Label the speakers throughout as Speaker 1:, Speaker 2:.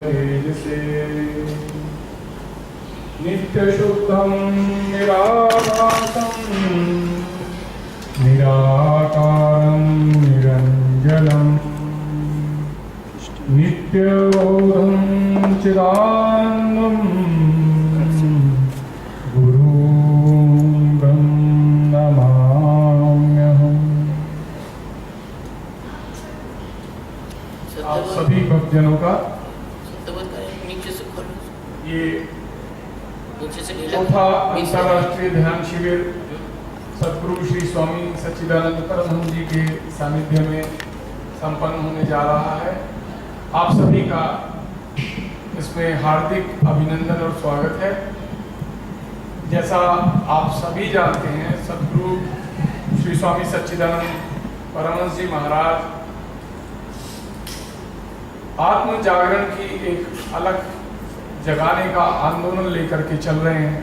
Speaker 1: तेजसे नित्यशुद्धं निराभासं निराकारं निरञ्जनं नित्यबोधं चिदानन्दं गुरुं नमाम्यहम्। आप सभी भक्तजनों का ये चौथा अंतर्राष्ट्रीय ध्यान शिविर सद्गुरु श्री स्वामी सच्चिदानंद परमहंस जी के सानिध्य में संपन्न होने जा रहा है। आप सभी का इसमें हार्दिक अभिनंदन और स्वागत है। जैसा आप सभी जानते हैं, सद्गुरु श्री स्वामी सच्चिदानंद परमहंस जी महाराज आत्म जागरण की एक अलग जगाने का आंदोलन लेकर के चल रहे हैं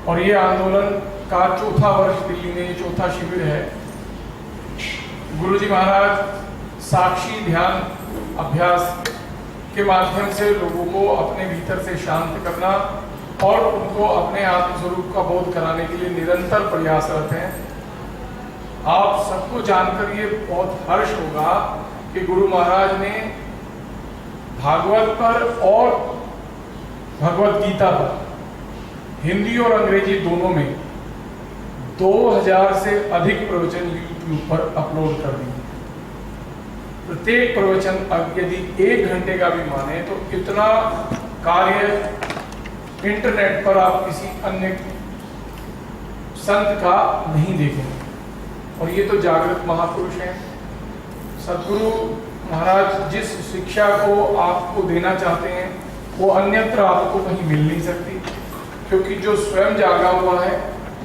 Speaker 1: और ये आंदोलन का चौथा वर्ष दिल्ली में ये चौथा शिविर है। गुरुजी महाराज साक्षी ध्यान अभ्यास के माध्यम से लोगों को अपने भीतर से शांत करना और उनको अपने आत्म स्वरूप का बोध कराने के लिए निरंतर प्रयासरत हैं। आप सबको जानकर ये बहुत हर्ष होगा कि गुरु महाराज ने भागवत पर और भगवत गीता पर हिंदी और अंग्रेजी दोनों में 2000 से अधिक प्रवचन YouTube पर अपलोड कर दिए। प्रत्येक प्रवचन यदि 1 घंटे का भी माने तो इतना कार्य इंटरनेट पर आप किसी अन्य संत का नहीं देखेंगे। और ये तो जागृत महापुरुष हैं। सद्गुरु महाराज जिस शिक्षा को आपको देना चाहते हैं वो अन्यत्र आपको कहीं मिल नहीं सकती, क्योंकि जो स्वयं जागा हुआ है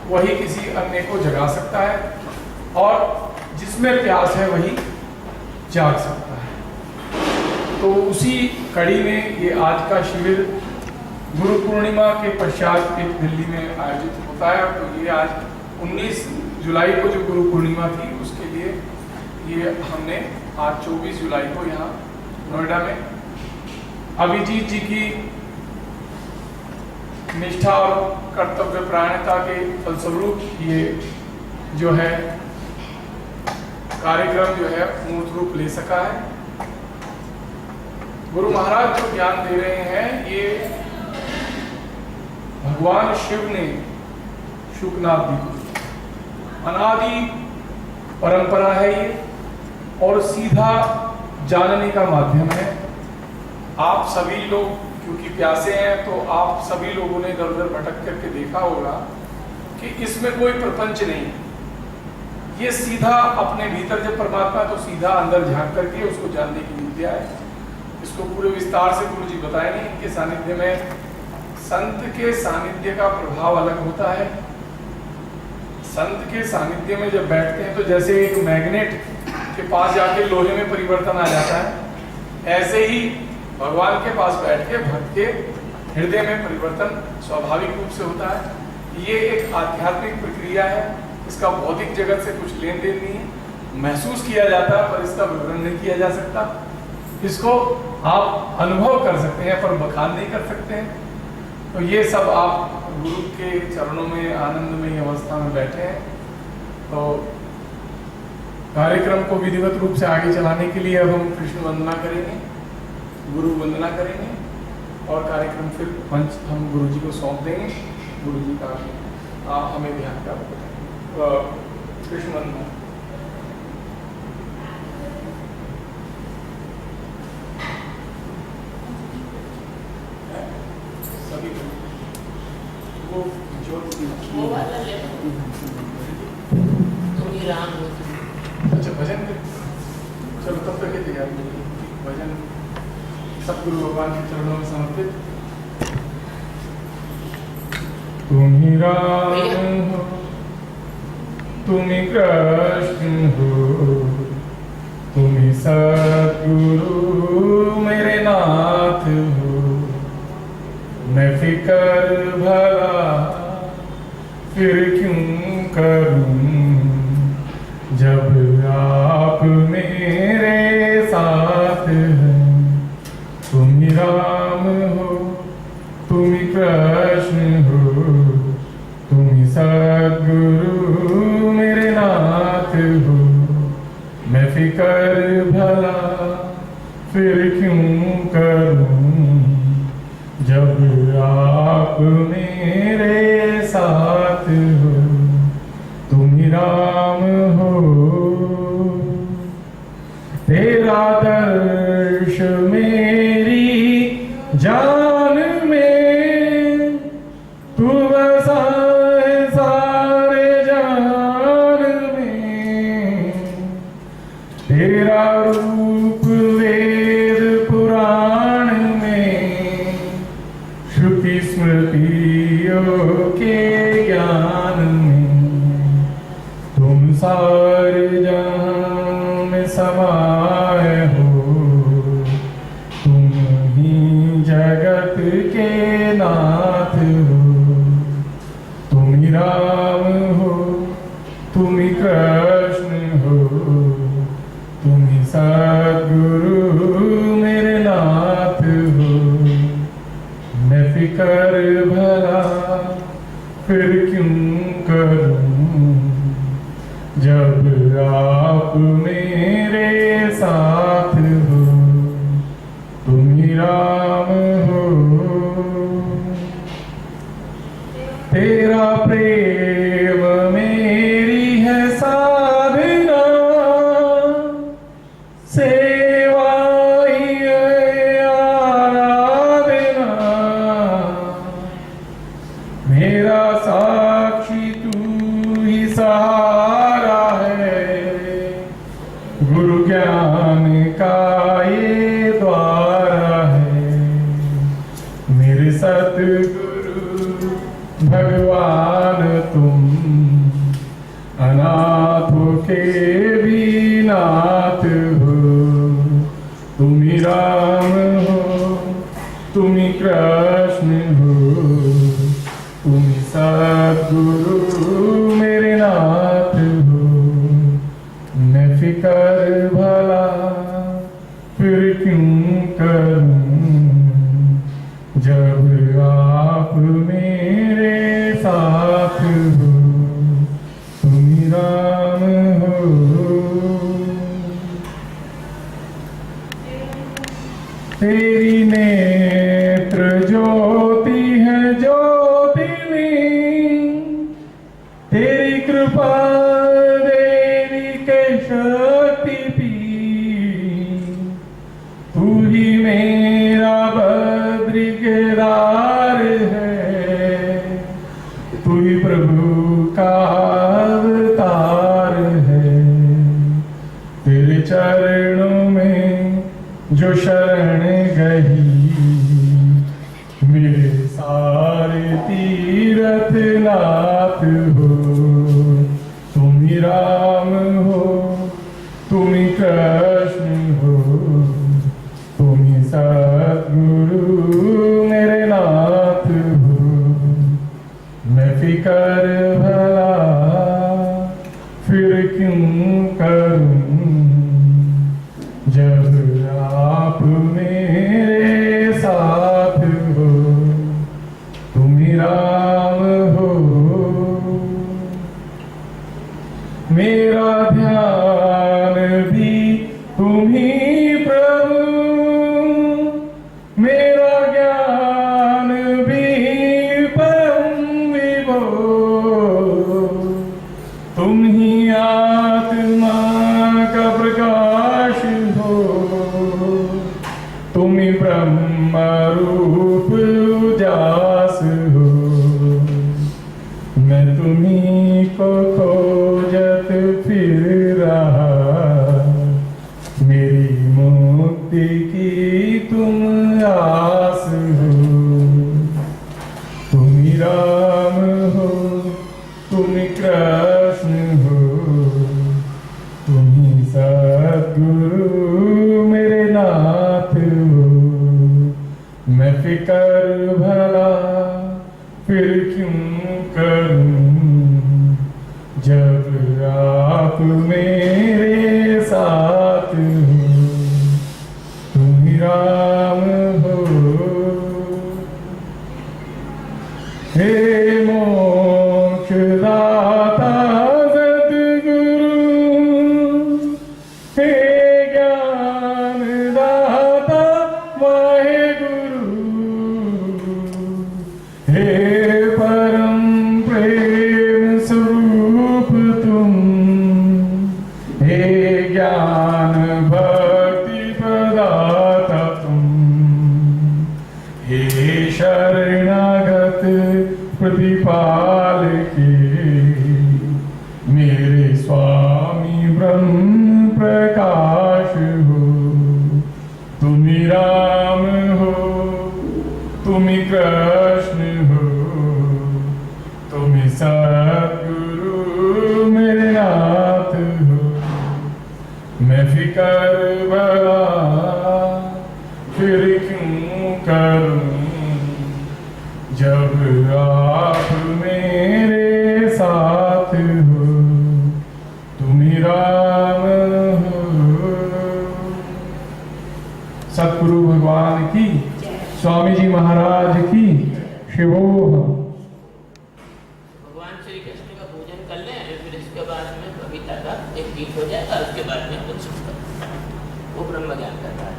Speaker 1: वही किसी अन्य को जगा सकता है और जिसमें प्यास है वही जाग सकता है। तो उसी कड़ी में ये आज का शिविर गुरु पूर्णिमा के पश्चात एक दिल्ली में आयोजित होता है। तो ये आज 19 जुलाई को जो गुरु पूर्णिमा थी उसके लिए ये हमने आज 24 जुलाई को यहाँ नोएडा में अभिजीत जी की निष्ठा और कर्तव्य परायणता के फलस्वरूप ये जो है कार्यक्रम जो है मूर्त रूप ले सका है। गुरु महाराज जो ज्ञान दे रहे हैं ये भगवान शिव ने शुकनाथ जी को अनादि परंपरा है ये और सीधा जानने का माध्यम है। आप सभी लोग क्योंकि प्यासे हैं तो आप सभी लोगों ने इधर उधर भटक करके देखा होगा कि इसमें कोई प्रपंच नहीं, ये सीधा अपने भीतर जब परमात्मा तो सीधा अंदर झांक करके उसको जानने की विद्या है। इसको पूरे विस्तार से गुरु जी बताएंगे। इनके सानिध्य में संत के सानिध्य का प्रभाव अलग होता है। संत के सानिध्य में जब बैठते हैं तो जैसे एक मैग्नेट के पास जाके लोहे में परिवर्तन आ जाता है, ऐसे ही भगवान के पास बैठ के भक्त के हृदय में परिवर्तन स्वाभाविक रूप से होता है। ये एक आध्यात्मिक प्रक्रिया है, इसका भौतिक जगत से कुछ लेन देन नहीं है। महसूस किया जाता है पर इसका विवरण नहीं किया जा सकता। इसको आप अनुभव कर सकते हैं पर बखान नहीं कर सकते हैं। तो ये सब आप गुरु के चरणों में आनंदमयी अवस्था में बैठे हैं। तो कार्यक्रम को विधिवत रूप से आगे चलाने के लिए अब हम कृष्ण वंदना करेंगे, गुरु वंदना करेंगे और कार्यक्रम फिर मंच हम गुरु जी को सौंप देंगे। गुरु जी का हमें ध्यान का कृष्ण वंदना। सभी वो जो
Speaker 2: वाला ले तुम ही राम हो।
Speaker 1: अच्छा भजन चलो तब तक तैयार भजन सब गुरु भगवान के चरणों में समर्पित। तुम ही राम हो, तुम ही कृष्ण हो, तुम ही सद्गुरु मेरे नाथ हो। मैं फिकर भला फिर क्यों करूं जब आप मेरे साथ हैं। तुम ही राम हो, तुम ही कृष्ण हो, तुम ही सद्गुरु मेरे नाथ हो। मैं फिकर भला फिर क्यों करूं, जब आप मेरे साथ हो। तुम ही राम हो, तेरा दर्श मेरी जान में, तू बसा है सारे जान में। तेरा रूप वेद पुराण में, श्रुति स्मृतियों के ज्ञान में। तुम सारे जहां में समाये हो, तुम ही जगत के नाथ हो। तुम ही राम हो, तुम ही कृष्ण हो, तुम ही सद्गुरु मेरे नाथ हो। मैं फिकर भला फिर क्यों करूं, जब आप मेरे साथ हो। तुम ही राम हो, तेरा प्रेम मेरी है साधना, सेवा ही है आराधना। मेरा साक्षी तू ही सहारा है, गुरु ज्ञान का ये द्वारा है। मेरे सतगुरु भगवान तुम, अनाथों के भी नाथ हो। तुम ही राम हो, तुम ही कृष्ण हो, तुम ही सद्गुरु मेरे नाथ हो। मैं फिकर भला फिर क्यों करूं, जब आप मेरे साथ हो। तुम ही राम हो, तेरी नेत्र ज्योति है ज्योतिनी, तेरी कृपा देवी के शक्ति पी। तू ही मेरा बद्री केदार है, तू ही प्रभु का अवतार है। तेरे चरणों में जो शरण गई, मेरे सारे तीरथ नाथ हो। तुम ही राम हो, तुम ही कृष्ण हो, तुम ही सद्गुरु मेरे नाथ हो। मैं फिकर भला फिर क्यों करूं, जब आप मेरे साथ हो। तुम ही राम हो, मेरा ध्यान भी तुम ही प्रभु, मेरा ज्ञान भी परम विभो। तुम ही आत्मा का प्रकाश हो, तुम ही ब्रह्म रूप उजास हो। मैं तुम्ही को खोजत फिर रहा, मेरी मुक्ति की तुम आस हो। तुम ही राम हो, तुम ही कृष्ण हो, तुम ही सद्गुरु मेरे नाथ हो। मैं फिकर भला फिर क्यों करूं, जब आप मेरे साथ हो। तुम ही राम हो, हे मोक्षदाता सद्गुरु, हे ज्ञानदाता वाहेगुरु, हे परम प्रेम स्वरूप तुम, हे ज्ञान भक्ति प्रदाता तुम, हे शरणागत प्रतिपालके, मेरे स्वामी ब्रह्म प्रकाश हो। तुम ही राम हो, तुम ही कृष्ण हो, तुम ही सद्गुरु मेरे नाथ हो। मैं फिकर भला फिर क्यों करूं, जब आप मेरे साथ हो। तुम ही राम हो। सतगुरु भगवान की, स्वामी जी महाराज की शिवोह।
Speaker 2: भगवान श्री कृष्ण का पूजन कर लें, फिर इसके बाद में कविता का एक गीत हो जाएगा, उसके बाद में कुछ वो ब्रह्म ज्ञान करता है।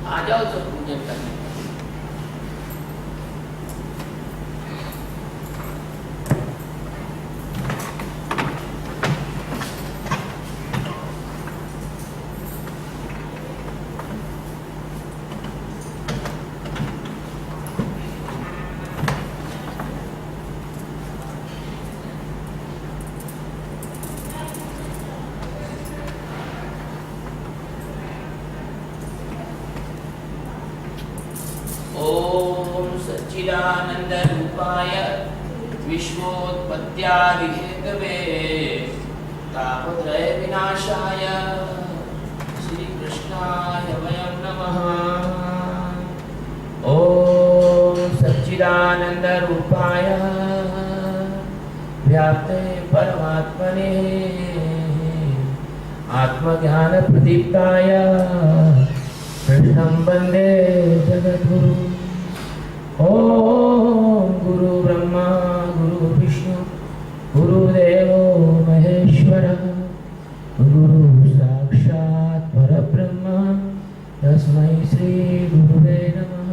Speaker 2: आ जाओ सब पूजन करने। ओम सच्चिदानंद रूपाय विश्वोत्पत्त्यादिहेतवे तापत्रय विनाशाय श्री कृष्णाय वयं नमः। ओम सच्चिदानंद रूपाय व्याप्ते परमात्मने आत्मज्ञान प्रदीप्ताय कृष्णं वन्दे जगद्गुरु। ओम गुरु ब्रह्मा गुरु विष्णु गुरुदेवो महेश्वर, गुरु साक्षात् परब्रह्म तस्मै श्री गुरुवे नमः।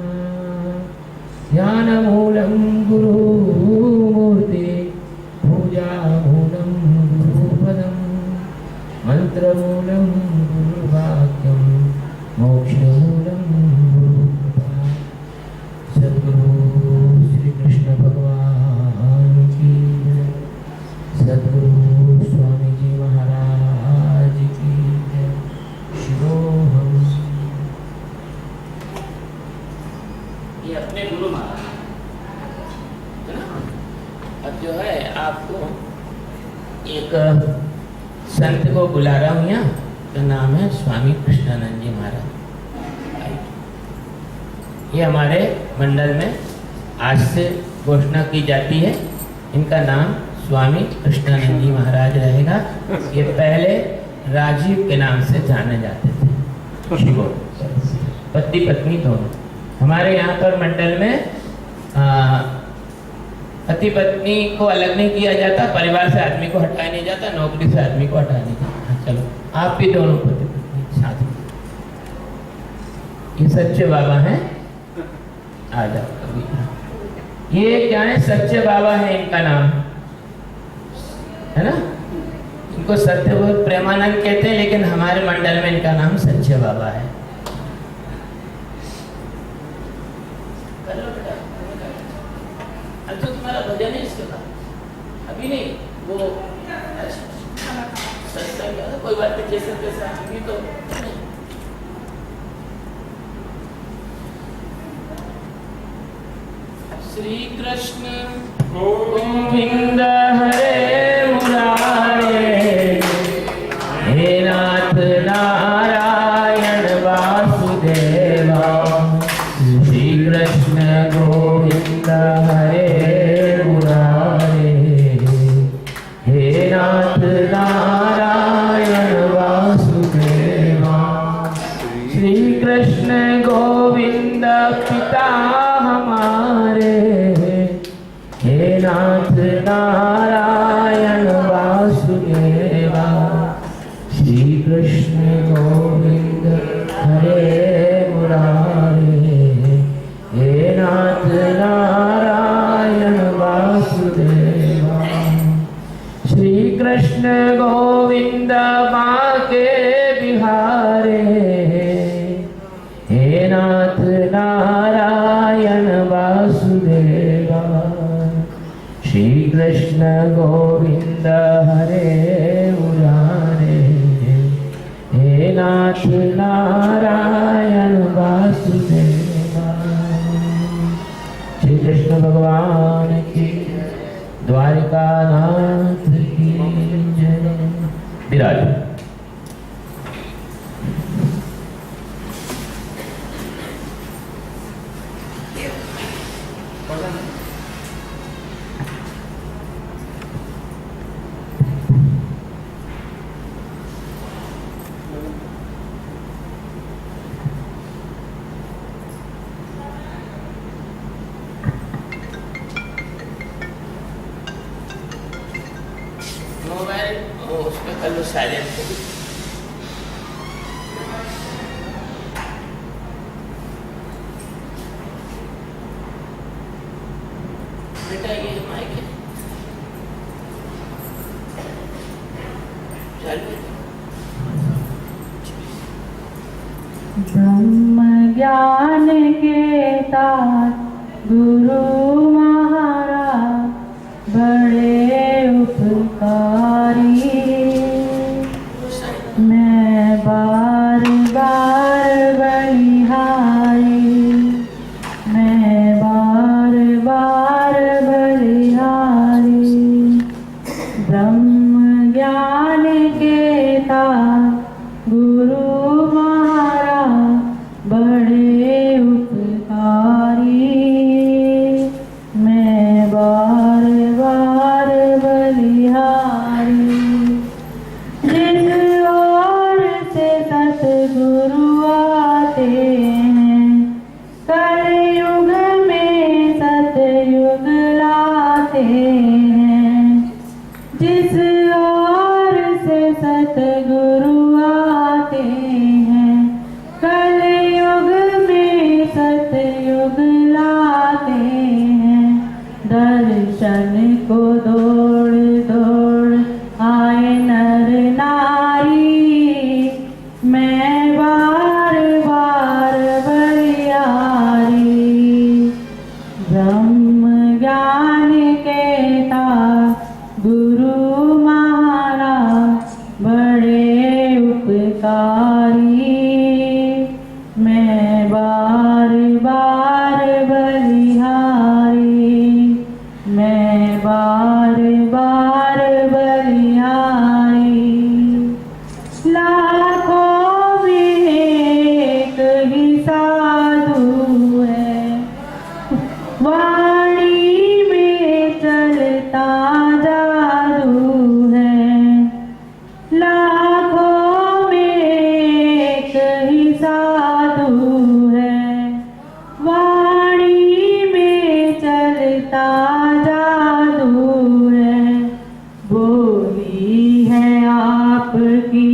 Speaker 2: ज्ञानमूलं गुरुमूर्ति, पूजामूलं गुरुपदं, मंत्रमूलं गुरुवाक्यं, मोक्षमूलं गुरुकृपा। सद्गुरु श्री कृष्ण भगवान की जय। सद्गुरु स्वामी जी महाराज की जय। शिवोहम। ये अपने गुरु महाराज है ना। अब जो है आपको एक संत को बुला रहा हूँ यहाँ, का नाम है स्वामी कृष्णानंद जी महाराज। ये हमारे मंडल में आज से घोषणा की जाती है, इनका नाम स्वामी कृष्णानंद जी महाराज रहेगा। ये पहले राजीव के नाम से जाने जाते थे। शिवो पति पत्नी दोनों। हमारे यहाँ पर मंडल में पति पत्नी को अलग नहीं किया जाता, परिवार से आदमी को हटाया नहीं जाता, नौकरी से आदमी को हटाया नहीं जाता। चलो आप भी दोनों पति पत्नी साथ में। ये सच्चे बाबा हैं, आ जाओ कभी। ये क्या है, सच्चे बाबा है इनका नाम है ना। इनको सत्यव्रत प्रेमानंद कहते हैं, लेकिन हमारे मंडल में इनका नाम सच्चे बाबा है। कर लो बेटा, अच्छा तुम्हारा भजन है इसके बाद? अभी नहीं, वो सत्संग कोई बात नहीं, जैसे तैसे आएंगी तो। श्री कृष्ण गोविंद हरे मुरारे, हे नाथ नारायण वासुदेवा। श्री कृष्ण गोविंद हरे मुरारे, हे नाथ नारायण वासुदेवा। श्री कृष्ण गोविंद पिता हमारे, हे नाथ नारायण वासुदेवा, श्री कृष्ण गोविंद हरे मुरारे। हे नाथ नारायण वासुदेवा। श्री कृष्ण भगवान की, द्वारिका नाथ की जय। विराज। मोबाइल उसमें कर लो साइलेंट। बेटा ये माइक है चालू है।
Speaker 3: ब्रह्म ज्ञान के तार गुरु महाराज बड़े उपकारी। मैं बार बार बलिहारी, मैं बार बार बलिहारी। ब्रह्म ज्ञान के तार गुरु महाराज बड़े उपकारी। मैं बार बार बलिहारी। जिस ओर से सतगुरु आते हैं, कलयुग में सतयुग लाते हैं। जिस ओर से सतगुरु आते हैं, कलयुग में सतयुग लाते हैं। दर्शन को दौड़ दौड़ आए नर नारी। मैं बार बार बलिहारी। ब्रह्म ज्ञान के तार गुरु महाराज बड़े उपकारी। मैं बार बार बलिहारी। मैं बार बार बलिहारी। लाखों में एक ही साधु है, वाणी में चलता जादू है। लाखों में एक ही साधु है, वाणी में चलता जादू है। बोली है आपकी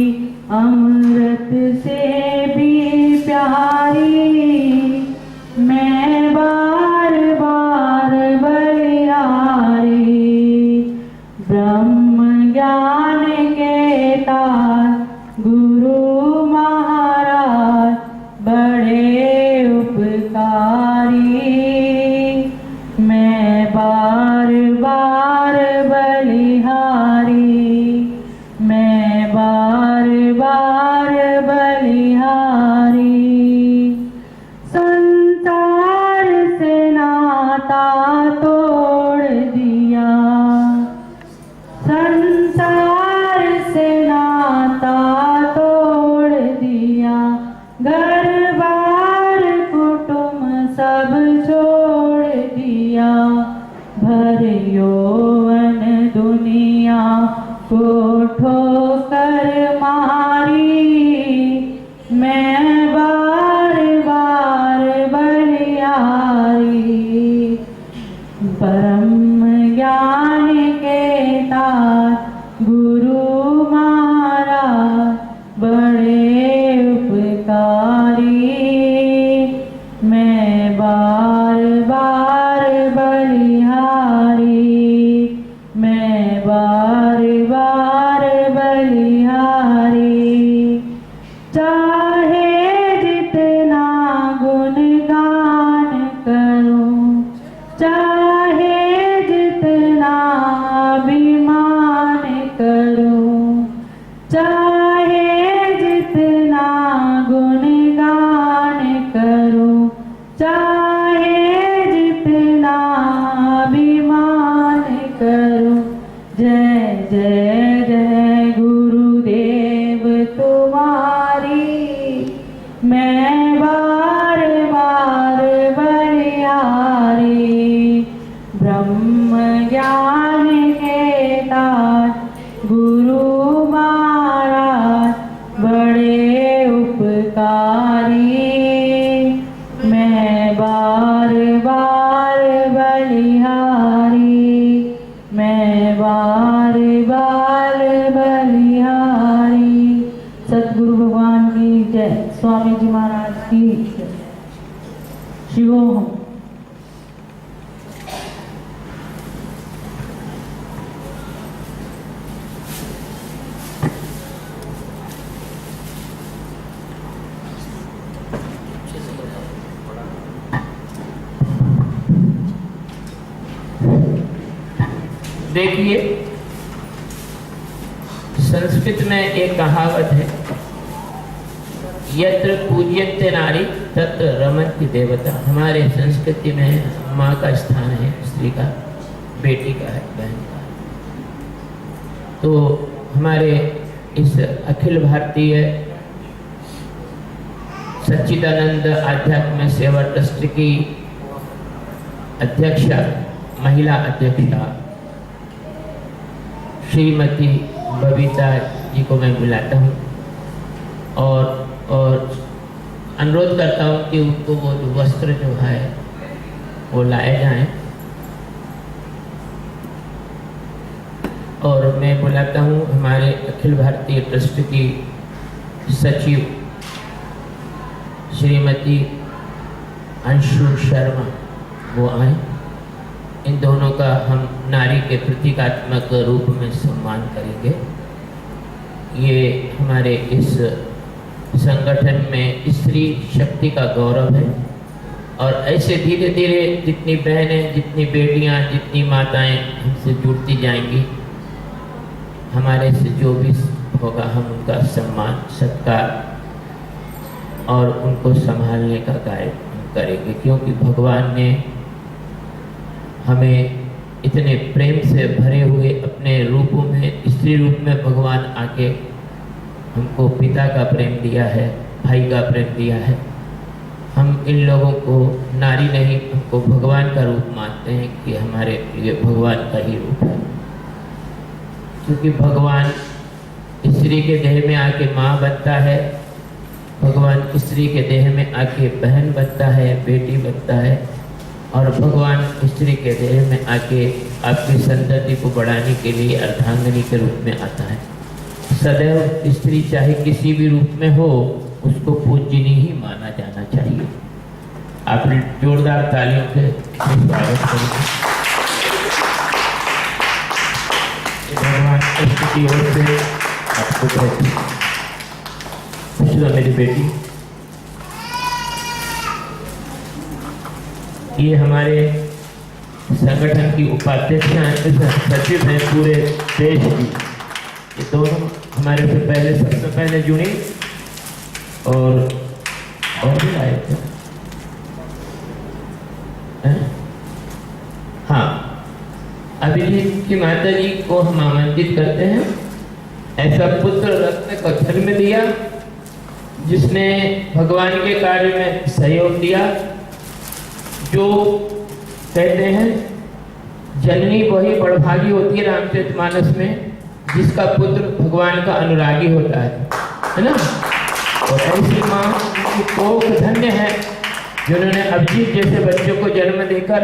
Speaker 3: अमृत से भी प्यारी। मैं बार बार बलिहारी। ब्रह्म ज्ञान के तार गुरु महाराज बड़े उपकारी। मैं बार बार बलिहारी। मैं बार बार बलिहारी। संसार से नाता तोड़ दिया, संसार से नाता तोड़ दिया। घर बार कुटुंब सब छोड़ दिया। भर यौवन दुनिया को ठोकर मारी। मैं बार बार बलिहारी। ब्रह्म ज्ञान के तार गुरु महाराज बड़े उपकारी। मैं बार बार बलिहारी। चाहे जितना अभिमान करो। जय जय जय गुरुदेव तुम्हारी मैं बार बार बलिहारी। ब्रह्म ज्ञान के दान गुरु महाराज बड़े उपकारी। मैं बार बार बलिहारी, मैं बार बार बलिहारी। सतगुरु भगवान की जय, स्वामी जी महाराज की जय। शिवोहम।
Speaker 2: देखिए, संस्कृत में एक कहावत है, यत्र पूज्यन्ते नारी तत्र रमन्ति देवता। हमारे संस्कृति में माँ का स्थान है, स्त्री का, बेटी का है, बहन का। तो हमारे इस अखिल भारतीय सच्चिदानंद आध्यात्म सेवा ट्रस्ट की अध्यक्षा, महिला अध्यक्षा श्रीमती बबीता जी को मैं बुलाता हूँ और अनुरोध करता हूँ कि उनको वो वस्त्र जो है वो लाए जाएं। और मैं बुलाता हूँ हमारे अखिल भारतीय ट्रस्ट की सचिव श्रीमती अंशु शर्मा, वो आए। इन दोनों का हम नारी के प्रतीकात्मक रूप में सम्मान करेंगे। ये हमारे इस संगठन में स्त्री शक्ति का गौरव है और ऐसे धीरे धीरे जितनी बहनें, जितनी बेटियां, जितनी माताएं हमसे जुड़ती जाएंगी, हमारे से जो भी होगा हम उनका सम्मान, सत्कार और उनको संभालने का कार्य करेंगे। क्योंकि भगवान ने हमें इतने प्रेम से भरे हुए अपने रूपों में, स्त्री रूप में भगवान आके हमको पिता का प्रेम दिया है, भाई का प्रेम दिया है। हम इन लोगों को नारी नहीं, हमको भगवान का रूप मानते हैं कि हमारे लिए भगवान का ही रूप है। क्योंकि भगवान स्त्री के देह में आके माँ बनता है, भगवान स्त्री के देह में आके बहन बनता है, बेटी बनता है, और भगवान स्त्री के देह में आके आपकी संतति को बढ़ाने के लिए अर्धांगिनी के रूप में आता है। सदैव स्त्री चाहे किसी भी रूप में हो, उसको पूजनीय ही माना जाना चाहिए। आप जोरदार तालियों से स्वागत करेंगे। भगवान कृष्ण की ओर से आपको खुश रहो मेरी बेटी। ये हमारे संगठन की उपाध्यक्ष सचिव हैं पूरे देश की। ये दोनों हमारे से पहले, सबसे पहले जुड़ी और भी आए थे। हाँ, अभिजीत की माता जी को हम आमंत्रित करते हैं। ऐसा पुत्र रत्न को जन्म दिया जिसने भगवान के कार्य में सहयोग दिया। जो कहते हैं जननी वही बड़भागी होती है रामचरितमानस में, जिसका पुत्र भगवान का अनुरागी होता है ना। और ऐसी माँ को धन्य है जिन्होंने अभिजीत जैसे बच्चों को जन्म देकर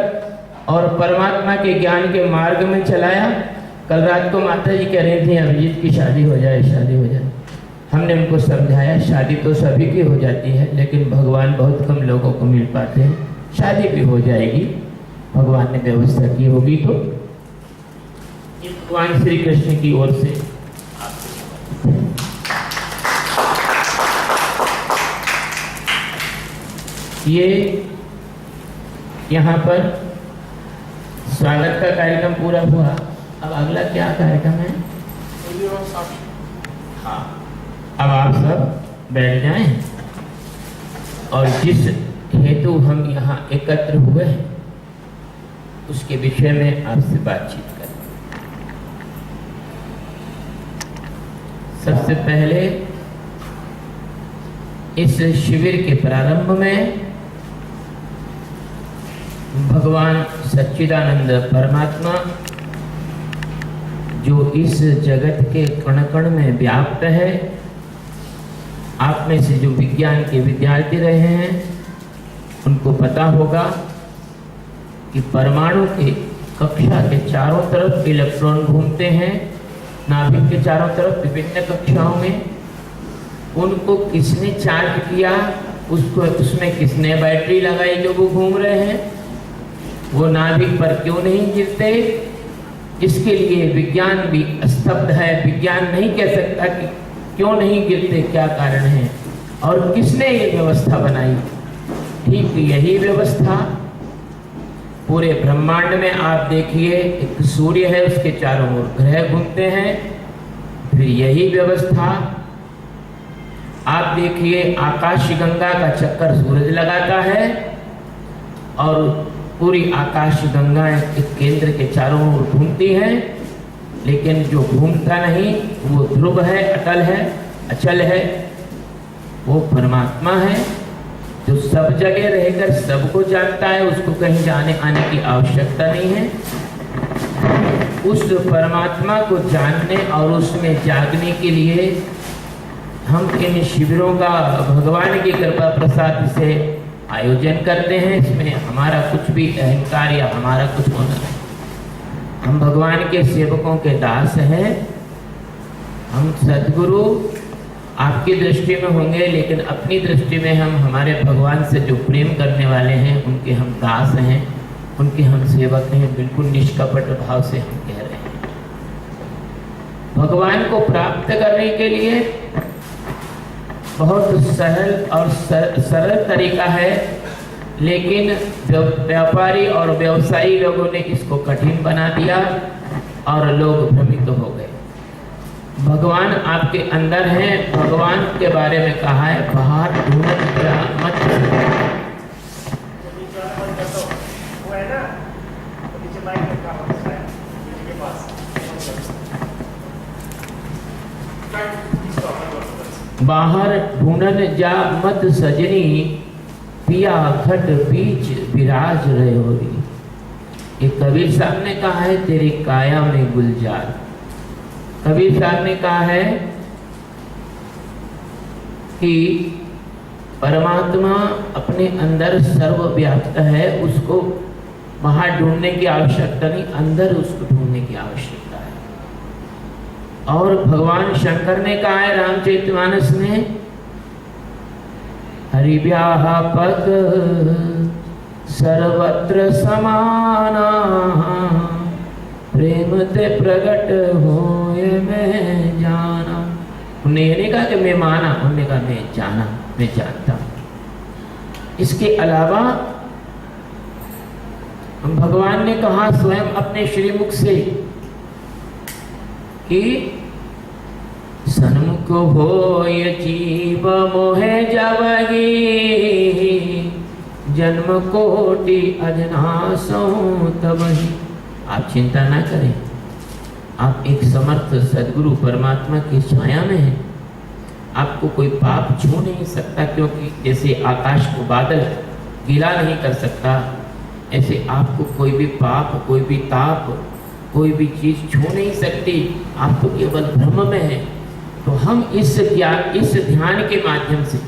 Speaker 2: और परमात्मा के ज्ञान के मार्ग में चलाया। कल रात को माता जी कह रही थी अभिजीत की शादी हो जाए, शादी हो जाए। हमने उनको समझाया शादी तो सभी की हो जाती है, लेकिन भगवान बहुत कम लोगों को मिल पाते हैं। शादी भी हो जाएगी, भगवान ने व्यवस्था की होगी। तो ये भगवान श्री कृष्ण की ओर से ये यहाँ पर स्वागत का कार्यक्रम पूरा हुआ। अब अगला क्या कार्यक्रम है? हाँ, अब आप सब बैठ जाएं और जिस हेतु हम यहाँ एकत्र हुए हैं, उसके विषय में आपसे बातचीत करें। सबसे पहले इस शिविर के प्रारंभ में भगवान सच्चिदानंद परमात्मा जो इस जगत के कण कण में व्याप्त है, आप में से जो विज्ञान के विद्यार्थी रहे हैं उनको पता होगा कि परमाणु के कक्षा के चारों तरफ इलेक्ट्रॉन घूमते हैं, नाभिक के चारों तरफ विभिन्न कक्षाओं में। उनको किसने चार्ज किया, उसको उसमें किसने बैटरी लगाई जो वो घूम रहे हैं, वो नाभिक पर क्यों नहीं गिरते, इसके लिए विज्ञान भी स्तब्ध है। विज्ञान नहीं कह सकता कि क्यों नहीं गिरते, क्या कारण है और किसने ये व्यवस्था बनाई। ठीक यही व्यवस्था पूरे ब्रह्मांड में आप देखिए, एक सूर्य है, उसके चारों ओर ग्रह घूमते हैं। फिर यही व्यवस्था आप देखिए, आकाश गंगा का चक्कर सूरज लगाता है और पूरी आकाश गंगा एक केंद्र के चारों ओर घूमती है, लेकिन जो घूमता नहीं वो ध्रुव है, अटल है, अचल है, वो परमात्मा है जो सब जगह रहकर सबको जानता है, उसको कहीं जाने आने की आवश्यकता नहीं है। उस परमात्मा को जानने और उसमें जागने के लिए हम इन शिविरों का भगवान की कृपा प्रसाद से आयोजन करते हैं। इसमें हमारा कुछ भी अहंकार या हमारा कुछ होना नहीं। हम भगवान के सेवकों के दास हैं। हम सद्गुरु आपकी दृष्टि में होंगे, लेकिन अपनी दृष्टि में हम हमारे भगवान से जो प्रेम करने वाले हैं उनके हम दास हैं, उनके हम सेवक हैं। बिल्कुल निष्कपट भाव से हम कह रहे हैं। भगवान को प्राप्त करने के लिए बहुत सरल और सरल तरीका है, लेकिन व्यापारी और व्यवसायी लोगों ने इसको कठिन बना दिया और लोग भ्रमित हो गए। भगवान आपके अंदर हैं। भगवान के बारे में कहा है, बाहर ढूंढत मत। बाहर ढूंढन जा मत सजनी, पिया घट बीच विराज रहे होरी। ये कबीर साहब ने कहा है, तेरी काया में गुलजार। कबीर साहब ने कहा है कि परमात्मा अपने अंदर सर्वव्याप्त है, उसको बाहर ढूंढने की आवश्यकता नहीं, अंदर उसको ढूंढने की आवश्यकता है। और भगवान शंकर ने कहा है रामचरितमानस में, हरिव्याह पद सर्वत्र समाना, प्रेम ते प्रगट होए मैं जाना। उन्हें ये नहीं कहा कि मैं माना, उन्होंने कहा मैं जाना, मैं जानता हूं। इसके अलावा भगवान ने कहा स्वयं अपने श्रीमुख से कि सन्मुख होय जीव मोहे जावगी, जन्म कोटि अजनासो तबहि। आप चिंता ना करें, आप एक समर्थ सद्गुरु परमात्मा की छाया में हैं। आपको कोई पाप छू नहीं सकता, क्योंकि जैसे आकाश को बादल गीला नहीं कर सकता, ऐसे आपको कोई भी पाप, कोई भी ताप, कोई भी चीज छू नहीं सकती। आप तो केवल भ्रम में हैं। तो हम इस ध्यान के माध्यम से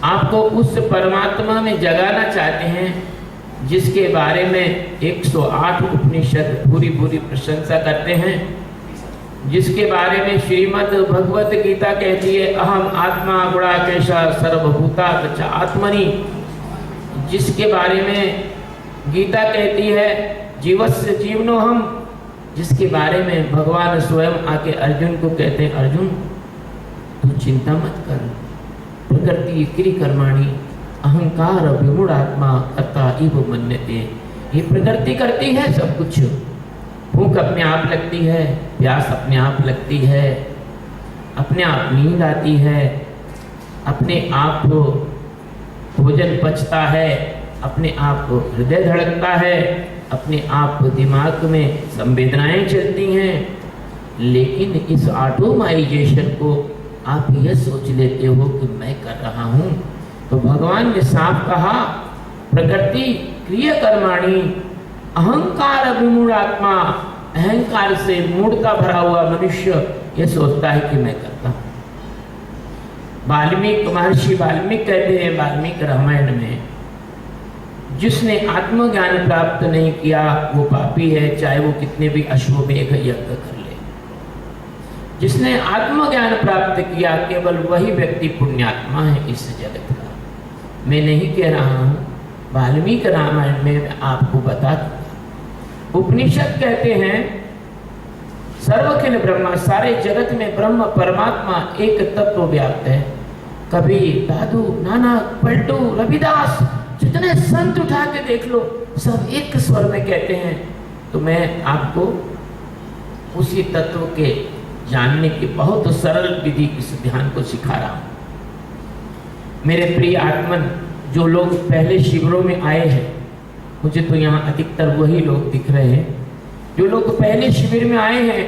Speaker 2: आपको उस परमात्मा में जगाना चाहते हैं, जिसके बारे में 108 उपनिषद पूरी प्रशंसा करते हैं, जिसके बारे में श्रीमद् भगवत गीता कहती है, अहम आत्मा गुणाकेशा सर्वभूता च आत्मनि। जिसके बारे में गीता कहती है जीवस्य जीवनो हम, जिसके बारे में भगवान स्वयं आके अर्जुन को कहते हैं, अर्जुन तू चिंता मत कर, प्रकृति क्रि कर्माणि अहंकार विमूढ़ आत्मा कर्ता इव मन्यते। ये प्रकृति करती है सब कुछ। भूख अपने आप लगती है, प्यास अपने आप लगती है, अपने आप नींद आती है, अपने आप भोजन पचता है, अपने आप हृदय धड़कता है, अपने आप दिमाग में संवेदनाएं चलती हैं। लेकिन इस ऑटोमाइजेशन को आप यह सोच लेते हो कि मैं कर रहा हूँ। तो भगवान ने साफ कहा, प्रकृति क्रिया कर्माणी अहंकार विमूढ़ आत्मा, अहंकार से मूढ़ता भरा हुआ मनुष्य यह सोचता है कि मैं करता हूँ। वाल्मीकि महर्षि वाल्मीकि कहते हैं वाल्मीकि रामायण में, जिसने आत्मज्ञान प्राप्त नहीं किया वो पापी है, चाहे वो कितने भी अश्वमेघ यज्ञ कर ले। जिसने आत्मज्ञान प्राप्त किया केवल वही व्यक्ति पुण्यात्मा है इस जगत का। मैं नहीं कह रहा हूँ, वाल्मीकि रामायण में मैं आपको बता दूंगा। उपनिषद कहते हैं सर्वखिल ब्रह्मा, सारे जगत में ब्रह्म परमात्मा एक तत्व व्याप्त है। कबीर, दादू, नानक, पलटू, रविदास, जितने संत उठा के देख लो, सब एक स्वर में कहते हैं। तो मैं आपको उसी तत्व के जानने की बहुत सरल विधि इस ध्यान को सिखा रहा हूं। मेरे प्रिय आत्मन, जो लोग पहले शिविरों में आए हैं, मुझे तो यहाँ अधिकतर वही लोग दिख रहे हैं जो लोग पहले शिविर में आए हैं।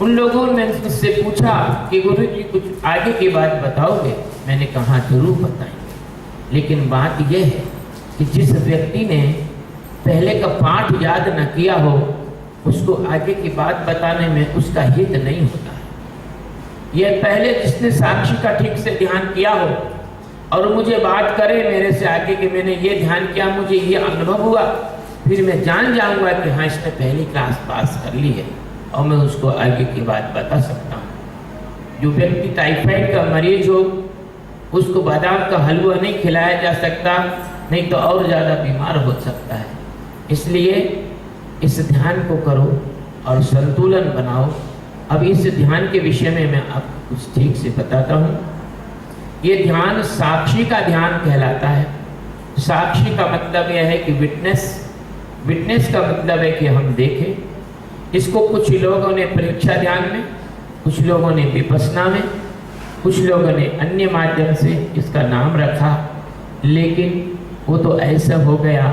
Speaker 2: उन लोगों ने मुझसे पूछा कि गुरु जी कुछ आगे की बात बताओगे? मैंने कहा जरूर बताएंगे, लेकिन बात यह है कि जिस व्यक्ति ने पहले का पाठ याद न किया हो उसको आगे की बात बताने में उसका हित नहीं होता है। यह पहले जिसने साक्षी का ठीक से ध्यान किया हो और मुझे बात करे मेरे से आगे कि मैंने ये ध्यान किया, मुझे ये अनुभव हुआ, फिर मैं जान जाऊंगा कि हाँ इसने पहली क्लास पास कर ली है और मैं उसको आगे की बात बता सकता हूँ। जो व्यक्ति टाइफाइड का मरीज हो उसको बादाम का हलवा नहीं खिलाया जा सकता, नहीं तो और ज़्यादा बीमार हो सकता है। इसलिए इस ध्यान को करो और संतुलन बनाओ। अब इस ध्यान के विषय में मैं आपको कुछ ठीक से बताता हूँ। ये ध्यान साक्षी का ध्यान कहलाता है। साक्षी का मतलब यह है कि विटनेस का मतलब है कि हम देखें। इसको कुछ लोगों ने परीक्षा ध्यान में, कुछ लोगों ने विपस्सना में, कुछ लोगों ने अन्य माध्यम से इसका नाम रखा। लेकिन वो तो ऐसा हो गया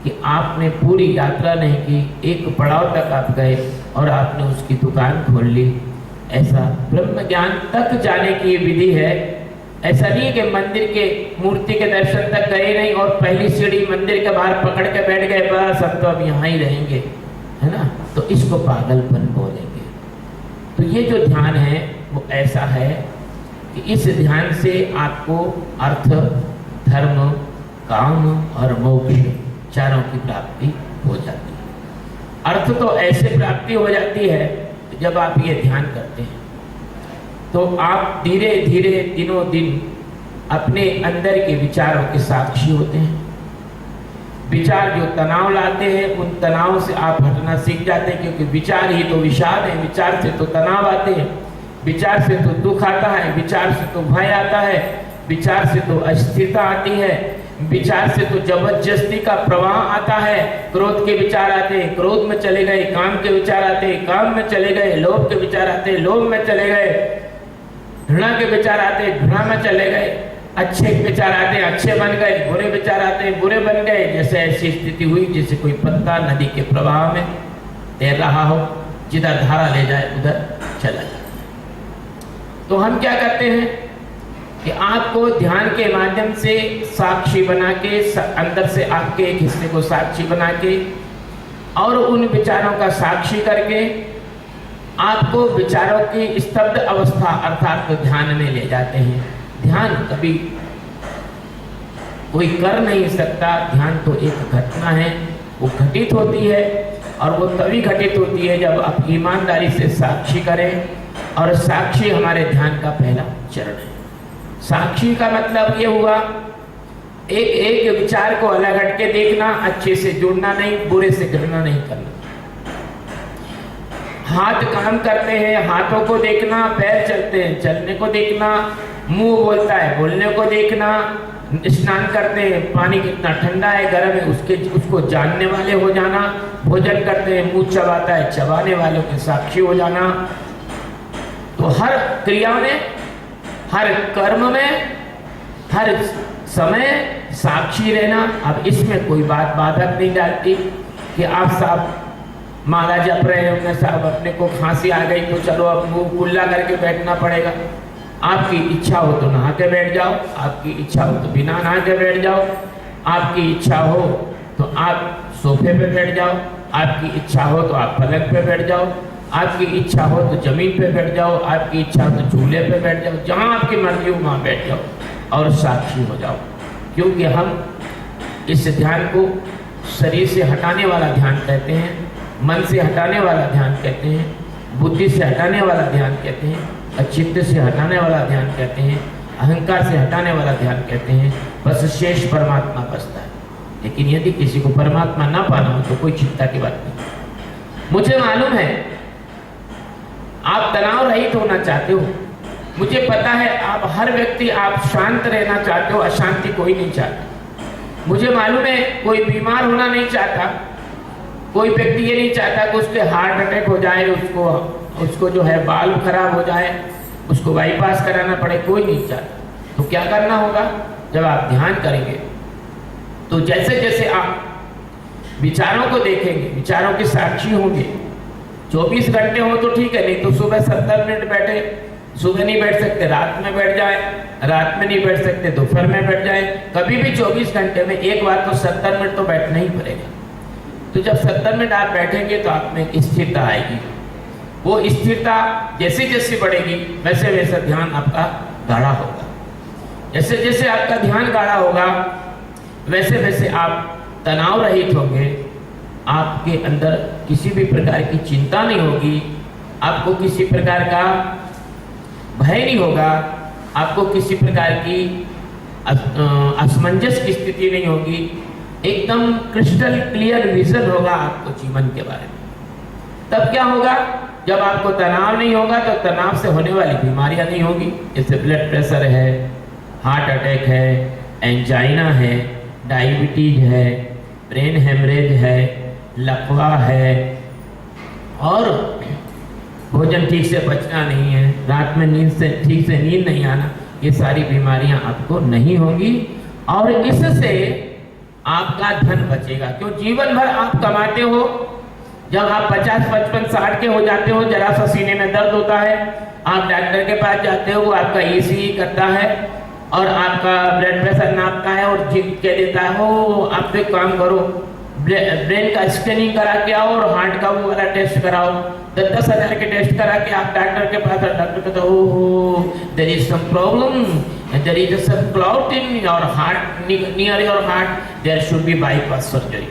Speaker 2: कि आपने पूरी यात्रा नहीं की, एक पड़ाव तक आप गए और आपने उसकी दुकान खोल ली। ऐसा ब्रह्म ज्ञान तक जाने की ये विधि है। ऐसा नहीं है कि मंदिर के मूर्ति के दर्शन तक गए नहीं और पहली सीढ़ी मंदिर के बाहर पकड़ के बैठ गए, बस हम तो अब यहाँ ही रहेंगे, है ना? तो इसको पागलपन बोलेंगे। तो ये जो ध्यान है वो ऐसा है कि इस ध्यान से आपको अर्थ, धर्म, काम और मोक्ष चारों की प्राप्ति हो जाती है। अर्थ तो ऐसे प्राप्ति हो जाती है जब आप ये ध्यान करते हैं तो आप धीरे धीरे दिनों दिन अपने अंदर के विचारों के साक्षी होते हैं। विचार जो तनाव लाते हैं उन तनाव से आप हटना सीख जाते हैं, क्योंकि विचार ही तो विषाद है। विचार से तो तनाव आते हैं, विचार से तो दुख आता है, विचार से तो भय आता है, विचार से तो अस्थिरता आती है, विचार से तो जबरदस्ती का प्रवाह आता है। क्रोध के विचार आते हैं, क्रोध में चले गए। काम के विचार आते हैं, काम में चले गए। लोभ के विचार आते हैं, लोभ में चले गए। घृणा के विचार आते हैं, घृणा में चले गए। अच्छे विचार आते हैं, अच्छे बन गए। बुरे विचार आते हैं, बुरे बन गए। जैसे ऐसी स्थिति हुई जैसे कोई पत्ता नदी के प्रवाह में तैर रहा हो, जिधर धारा ले जाए उधर चला जाए। तो हम क्या करते हैं कि आपको ध्यान के माध्यम से साक्षी बना के, अंदर से आपके एक हिस्से को साक्षी बना के और उन विचारों का साक्षी करके आपको विचारों की स्तब्ध अवस्था अर्थात तो ध्यान में ले जाते हैं। ध्यान कभी कोई कर नहीं सकता। ध्यान तो एक घटना है, वो घटित होती है और वो तभी घटित होती है जब आप ईमानदारी से साक्षी करें। और साक्षी हमारे ध्यान का पहला चरण है। साक्षी का मतलब ये हुआ एक एक विचार को अलग हट के देखना, अच्छे से जुड़ना नहीं, बुरे से घृणा नहीं करना। हाथ काम करते हैं, हाथों को देखना, पैर चलते हैं, चलने को देखना, मुंह बोलता है, बोलने को देखना, स्नान करते हैं, पानी कितना ठंडा है, गर्म है, उसको जानने वाले हो जाना। भोजन करते हैं, मुंह चबाता है, चबाने वालों के साक्षी हो जाना। तो हर क्रिया में, हर कर्म में, हर समय साक्षी रहना। अब इसमें कोई बात बाधक नहीं डालती कि आप साहब माला जप रहे होंगे, साहब अपने को खांसी आ गई तो चलो अब मुंह कुल्ला करके बैठना पड़ेगा। आपकी इच्छा हो तो नहा के बैठ जाओ, आपकी इच्छा हो तो बिना नहा के बैठ जाओ, आपकी इच्छा हो तो आप सोफे पे बैठ जाओ, आपकी इच्छा हो तो आप पलंग पे बैठ जाओ, आपकी इच्छा हो तो जमीन पे बैठ जाओ, आपकी इच्छा हो तो झूले पे बैठ जाओ, जहाँ आपकी मर्जी हो वहाँ बैठ जाओ और साक्षी हो जाओ। क्योंकि हम इस ध्यान को शरीर से हटाने वाला ध्यान कहते हैं, मन से हटाने वाला ध्यान कहते हैं, बुद्धि से हटाने वाला ध्यान कहते हैं, चित्त से हटाने वाला ध्यान कहते हैं, अहंकार से हटाने वाला ध्यान कहते हैं। बस शेष परमात्मा बचता है। लेकिन यदि किसी को परमात्मा ना पाना हो तो कोई चिंता की बात नहीं। मुझे मालूम है आप तनाव रहित होना चाहते हो, मुझे पता है आप हर व्यक्ति आप शांत रहना चाहते हो, अशांति कोई नहीं चाहता। मुझे मालूम है कोई बीमार होना नहीं चाहता, कोई व्यक्ति ये नहीं चाहता कि उसके हार्ट अटैक हो जाए, उसको जो है बाल खराब हो जाए, उसको बाईपास कराना पड़े, कोई नहीं चाहता। तो क्या करना होगा, जब आप ध्यान करेंगे तो जैसे जैसे आप विचारों को देखेंगे, विचारों के साक्षी होंगे। 24 घंटे हो तो ठीक है, नहीं तो सुबह 70 मिनट बैठे, सुबह नहीं बैठ सकते रात में बैठ जाए, रात में नहीं बैठ सकते दोपहर में बैठ जाए, कभी भी 24 घंटे में एक बार तो 70 मिनट तो बैठना ही पड़ेगा। तो जब 70 मिनट आप बैठेंगे तो आप में एक स्थिरता आएगी। वो स्थिरता जैसे जैसे बढ़ेगी वैसे वैसे ध्यान आपका गाढ़ा होगा। जैसे जैसे आपका ध्यान गाढ़ा होगा वैसे वैसे आप तनाव रहित होंगे, आपके अंदर किसी भी प्रकार की चिंता नहीं होगी, आपको किसी प्रकार का भय नहीं होगा, आपको किसी प्रकार की असमंजस की स्थिति नहीं होगी, एकदम क्रिस्टल क्लियर विजन होगा आपको जीवन के बारे में। तब क्या होगा, जब आपको तनाव नहीं होगा तो तनाव से होने वाली बीमारियां नहीं होगी, जैसे ब्लड प्रेशर है, हार्ट अटैक है, एंजाइना है, डायबिटीज है, ब्रेन हेमरेज है, लकवा है, और भोजन ठीक से पचना नहीं है, रात में नींद से ठीक से नींद नहीं आना, ये सारी बीमारियां आपको नहीं होंगी। और इससे आपका धन बचेगा। क्यों, जीवन भर आप कमाते हो, जब आप 50, 55, 60 के हो जाते हो, जरा सा सीने में दर्द होता है, आप डॉक्टर के पास जाते हो, वो आपका ECG करता है और आपका ब्लड प्रेशर नापता है और कह देता है हो आप एक काम करो, ब्रेन का स्कैनिंग करा के आओ और हार्ट का वो वाला टेस्ट कराओ। 10-10 हज़ार के टेस्ट करा के आप डॉक्टर के पास, डॉक्टर कहता है oh there is some problem, there is some clot in your heart, near your heart, there should be bypass surgery.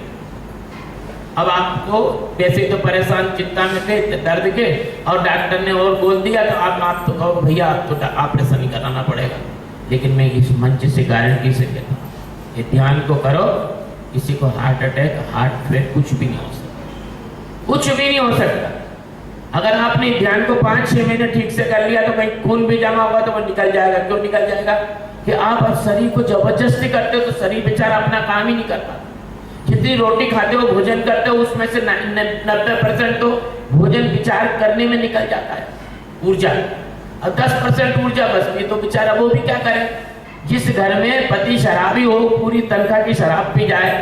Speaker 2: अब आपको वैसे तो परेशान चिंता में थे, दर्द के, और डॉक्टर ने और बोल दिया तो आप तो कहो भैया आप तो ऑपरेशन ही कराना पड़ेगा। लेकिन मैं इस मंच से गारंटी से कहता हूँ, ये ध्यान को करो, किसी को हार्ट अटैक, हार्ट फेल कुछ भी नहीं हो सकता, कुछ भी नहीं हो सकता। अगर आपने ध्यान को 5-6 महीने ठीक से कर लिया तो कहीं खून भी जमा होगा तो वो निकल जाएगा। क्यों निकल जाएगा, कि आप अब शरीर को जबरदस्ती करते हो तो शरीर बेचारा अपना काम ही नहीं कर पाता। जितनी रोटी खाते हो, भोजन करते हो, उसमें से 90% तो भोजन विचार करने में निकल जाता है ऊर्जा, और 10% ऊर्जा बचती है, तो बेचारा वो भी क्या करे। जिस घर में पति शराबी हो, पूरी तनख्वाह की शराब पी जाए,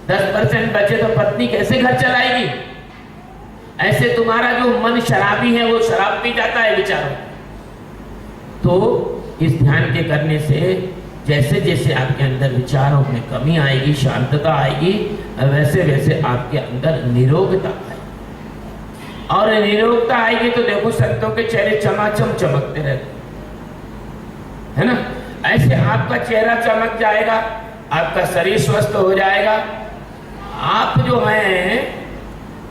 Speaker 2: 10% बचे तो पत्नी कैसे घर चलाएगी। ऐसे तुम्हारा जो मन शराबी है वो शराब पी जाता है बेचारा। तो इस ध्यान के करने से जैसे जैसे आपके अंदर विचारों में कमी आएगी, शांतता आएगी, वैसे वैसे आपके अंदर निरोगता आएगी। और निरोगता आएगी तो देखो संतों के चेहरे चमाचम चमकते रहते है ना। ऐसे आपका चेहरा चमक जाएगा, आपका शरीर स्वस्थ हो जाएगा। आप जो हैं,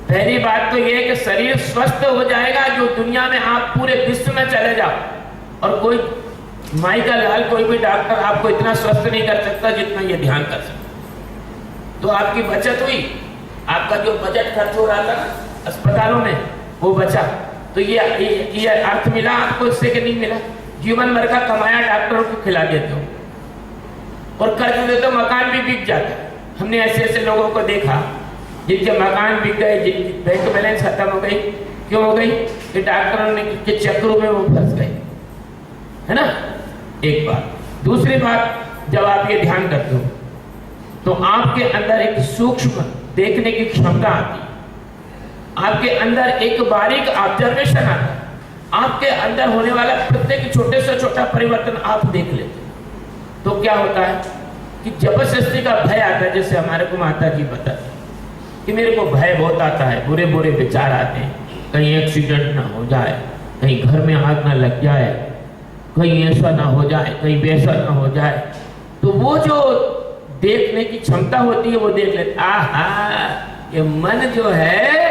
Speaker 2: पहली बात तो ये कि शरीर स्वस्थ हो जाएगा, जो दुनिया में आप पूरे विश्व में चले जाओ और कोई माई का लाल, कोई भी डॉक्टर आपको इतना स्वस्थ नहीं कर सकता जितना ये ध्यान कर सकता। तो आपकी बचत हुई, आपका जो बजट खर्च हो रहा था अस्पतालों में वो बचा। तो ये अर्थ मिला आपको इससे कि नहीं मिला। जीवन भर का कमाया डॉक्टरों को खिला देते हो और कर्ज देते हो, मकान भी बिक जाता है। हमने ऐसे ऐसे लोगों को देखा जिनके मकान बिक गए, जिनकी बैंक बैलेंस खत्म हो गई। क्यों हो गई, कि डॉक्टरों ने के चक्रों में वो फंस गए, है ना। एक बात। दूसरी बात, जब आप ये ध्यान करते हो तो आपके अंदर एक सूक्ष्म देखने की क्षमता आती है, आपके अंदर एक बारीक ऑब्जर्वेशन आता है, आपके अंदर होने वाला प्रत्येक छोटे से छोटा परिवर्तन आप देख लेते हैं। तो क्या होता है कि जबरदस्ती का भय आता है, जैसे हमारे को माता जी बताते कि मेरे को भय बहुत आता है, बुरे बुरे विचार आते हैं, कहीं एक्सीडेंट ना हो जाए, कहीं घर में आग ना लग जाए, कहीं ऐसा ना हो जाए, कहीं वैसा ना हो जाए। तो वो जो देखने की क्षमता होती है वो देख लेते, आहा ये मन जो है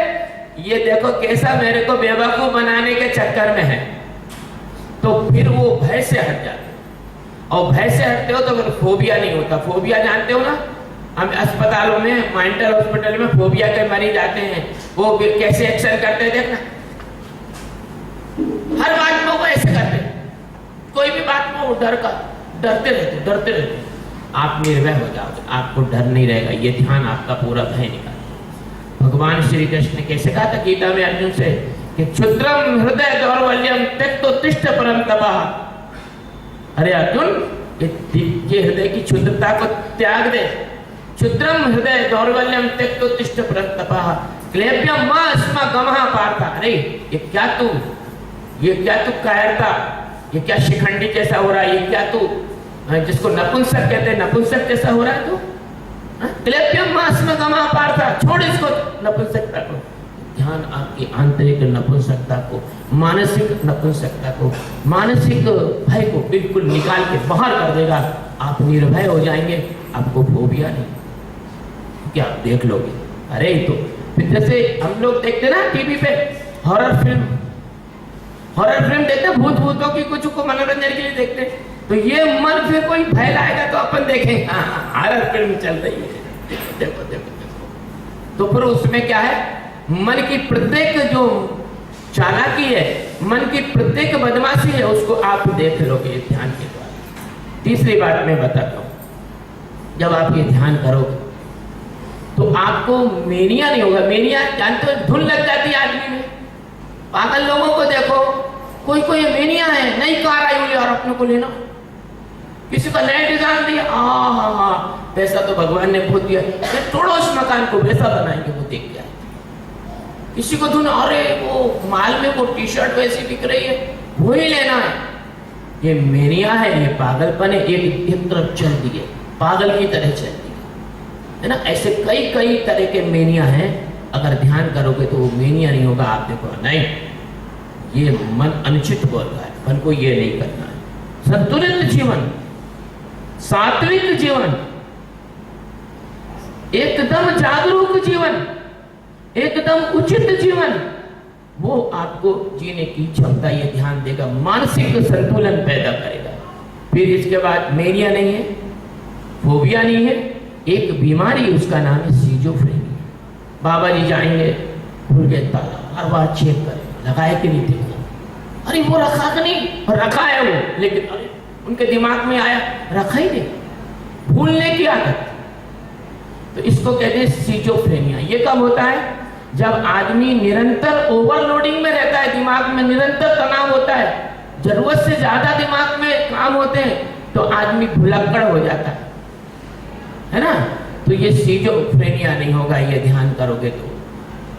Speaker 2: ये देखो कैसा मेरे को बेवकूफ बनाने के चक्कर में है। तो फिर वो भय से हट जाते, और भय से हटते हो तो फिर फोबिया नहीं होता। फोबिया जानते हो ना, हम अस्पतालों में, मेंटल हॉस्पिटल में फोबिया के मरीज आते हैं, वो कैसे एक्शन करते हैं देखना, हर बात में वो ऐसे करते हैं, कोई भी बात में वो डरते रहते। आप निर्भय हो जाओगे, आपको डर नहीं रहेगा, ये ध्यान आपका पूरा भय निकाल। भगवान श्री कृष्ण ने कैसे कहा था गीता में अर्जुन से कि क्षुद्रम हृदय दौर्बल्यम त्यक्तोत्तिष्ठ परम तपः। अरे अर्जुन, ये हृदय की क्षुद्रता को त्याग दे। क्षुद्रम हृदय दौर्बल्यम त्यक्तोत्तिष्ठ परम तपः क्लेब्यम मा अस्मा गमः पार्थ। अरे ये क्या तू कायरता, ये क्या शिखंडी जैसा हो रहा है, ये क्या तू जिसको नपुंसक कहते हैं, नपुंसक जैसा हो रहा है तू। क्लेब्यम मा अस्मा गमः पार्थ, छोड़ इसको नपुंसकता को। ध्यान आपकी आंतरिक नपुंसकता को, मानसिक नपुंसकता को, मानसिक भय को बिल्कुल निकाल के बाहर कर देगा। आप निर्भय हो जाएंगे, आपको फोबिया नहीं, क्या आप देख लोगे। अरे तो फिर जैसे हम लोग देखते ना टीवी पे हॉरर फिल्म देखते, भूतों की कुछ को मनोरंजन के लिए देखते, तो ये मन फिर कोई भय लाएगा तो अपन देखेंगे हॉरर फिल्म चल रही है, देखो। तो फिर उसमें क्या है, मन की प्रत्येक जो चालाकी है, मन की प्रत्येक बदमाशी है, उसको आप देख लोगे ध्यान के द्वारा। तीसरी बात मैं बताता हूँ, जब आप ये ध्यान करोगे तो आपको मेनिया नहीं होगा। मेनिया जानते हो, धुन लग जाती है आदमी में। पागल लोगों को देखो, कोई मेनिया है, नई कार आई हुई और अपने को लेना, किसी का नया डिजाइन दिया, पैसा तो भगवान ने बहुत दिया, तोड़ो उस मकान को, वैसा बनाएंगे, वो देख के आए। किसी को धुन, अरे वो माल में वो टी शर्ट वैसी बिक रही है, वो ही लेना है। ये मेनिया है, ये पागलपन है, एक तरफ चलती है, पागल की तरह चलती है ना। ऐसे कई तरह के मेनिया हैं, अगर ध्यान करोगे तो वो मेनिया नहीं होगा। आप देखो, नहीं, ये मन अनुचित बोल रहा है, मन को ये नहीं करना है। संतुलित जीवन, सात्विक जीवन, एकदम जागरूक जीवन, एकदम उचित जीवन, वो आपको जीने की क्षमता, ये ध्यान देगा, मानसिक संतुलन पैदा करेगा। फिर इसके बाद मेनिया नहीं है, फोबिया नहीं है, एक बीमारी, उसका नाम है सीजोफ्रेनिया। बाबा जी जाएंगे, भूल गए ताला, हर बार चेक करें, लगाए कि नहीं देखा, अरे वो रखा कि नहीं, और रखा है वो, लेकिन अरे उनके दिमाग में आया, रखा ही नहीं, भूलने की आदत। तो इसको कहते हैं सीजोफ्रेनिया। ये कब होता है, जब आदमी निरंतर ओवरलोडिंग में रहता है, दिमाग में निरंतर तनाव होता है, जरूरत से ज्यादा दिमाग में काम होते हैं, तो आदमी भुलक्कड़ हो जाता है ना। तो ये सीजोफ्रेनिया नहीं होगा, ये ध्यान करोगे तो।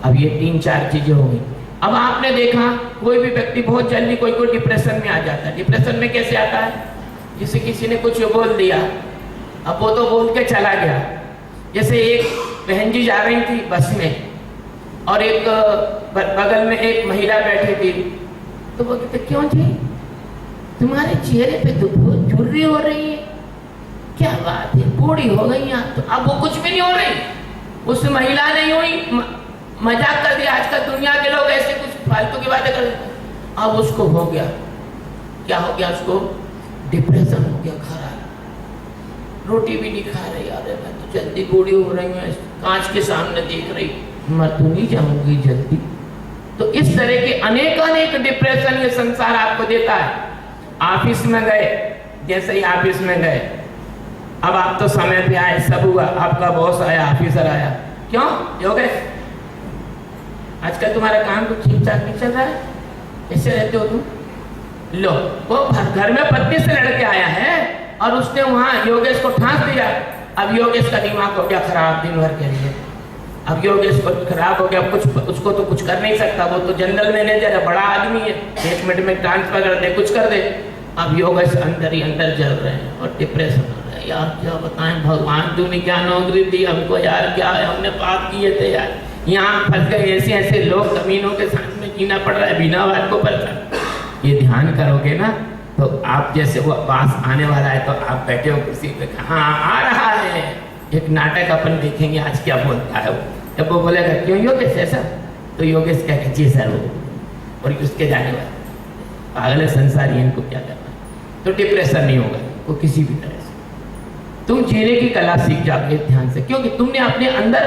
Speaker 2: अब ये 3-4 चीजें होंगी। अब आपने देखा कोई भी व्यक्ति बहुत जल्दी कोई डिप्रेशन में आ जाता है। डिप्रेशन में कैसे आता है, जैसे किसी ने कुछ बोल दिया, अब वो तो बोल के चला गया। जैसे एक बहन जी जा रही थी बस में, और एक बगल में एक महिला बैठी थी, तो वो कहते, क्यों जी, तुम्हारे चेहरे पे तो बहुत झुर्री हो रही है, क्या बात है, बूढ़ी हो गई आप तो। अब वो कुछ भी नहीं हो रही, उस महिला नहीं हुई, मजाक कर दिया। आजकल दुनिया के लोग ऐसे कुछ फालतू की बातें कर देते हैं। अब उसको हो गया, क्या हो गया, उसको डिप्रेशन हो गया, खराब, रोटी भी नहीं खा रही, अरे मैं तो जल्दी बूढ़ी हो रही हूँ, कांच के सामने देख रही, मैं तो नहीं जाऊंगी जल्दी। तो इस तरह के अनेक डिप्रेशन ये संसार आपको देता है। ऑफिस में गए, जैसे ही ऑफिस में गए, अब आप तो समय पे आए, सब हुआ, आपका बॉस आया, ऑफिसर आया, क्यों हो गए, आजकल तुम्हारा काम कुछ ठीक ठाक नहीं चल रहा है, कैसे रहते हो तुम। लो, वो घर में पत्नी से लड़के आया है, और उसने वहाँ योगेश को ठांस दिया। अब योगेश का दिमाग हो गया खराब दिन भर के लिए। अब योगेश को खराब हो गया, कुछ उसको तो कुछ कर नहीं सकता, वो तो जनरल मैनेजर है, बड़ा आदमी है, 1 मिनट में ट्रांसफर कर दे, कुछ कर दे। अब योगेश अंदर ही अंदर जल रहे हैं और डिप्रेशन हो रहे हैं। यार क्या बताएं भगवान, तूने क्या नौकरी दी हमको यार, क्या है हमने पाप किए थे यार, यहाँ फंस गए, ऐसे ऐसे लोग कमीनों के साथ में जीना पड़ रहा है बिना बात को परेशान। ये ध्यान करोगे ना तो आप जैसे वो पास आने वाला है तो आप बैठे हो कुर्सी पे, हाँ आ रहा है, एक नाटक अपन देखेंगे आज क्या बोलता है वो। जब वो बोलेगा क्यों योगेश ऐसा, तो योगेश कहेगा जी सर वो, और उसके जाने वाले पागल है संसारी, इनको क्या करना। तो डिप्रेशन नहीं होगा वो किसी भी तरह से। तुम जीने की कला सीख जाओगे ध्यान से, क्योंकि तुमने अपने अंदर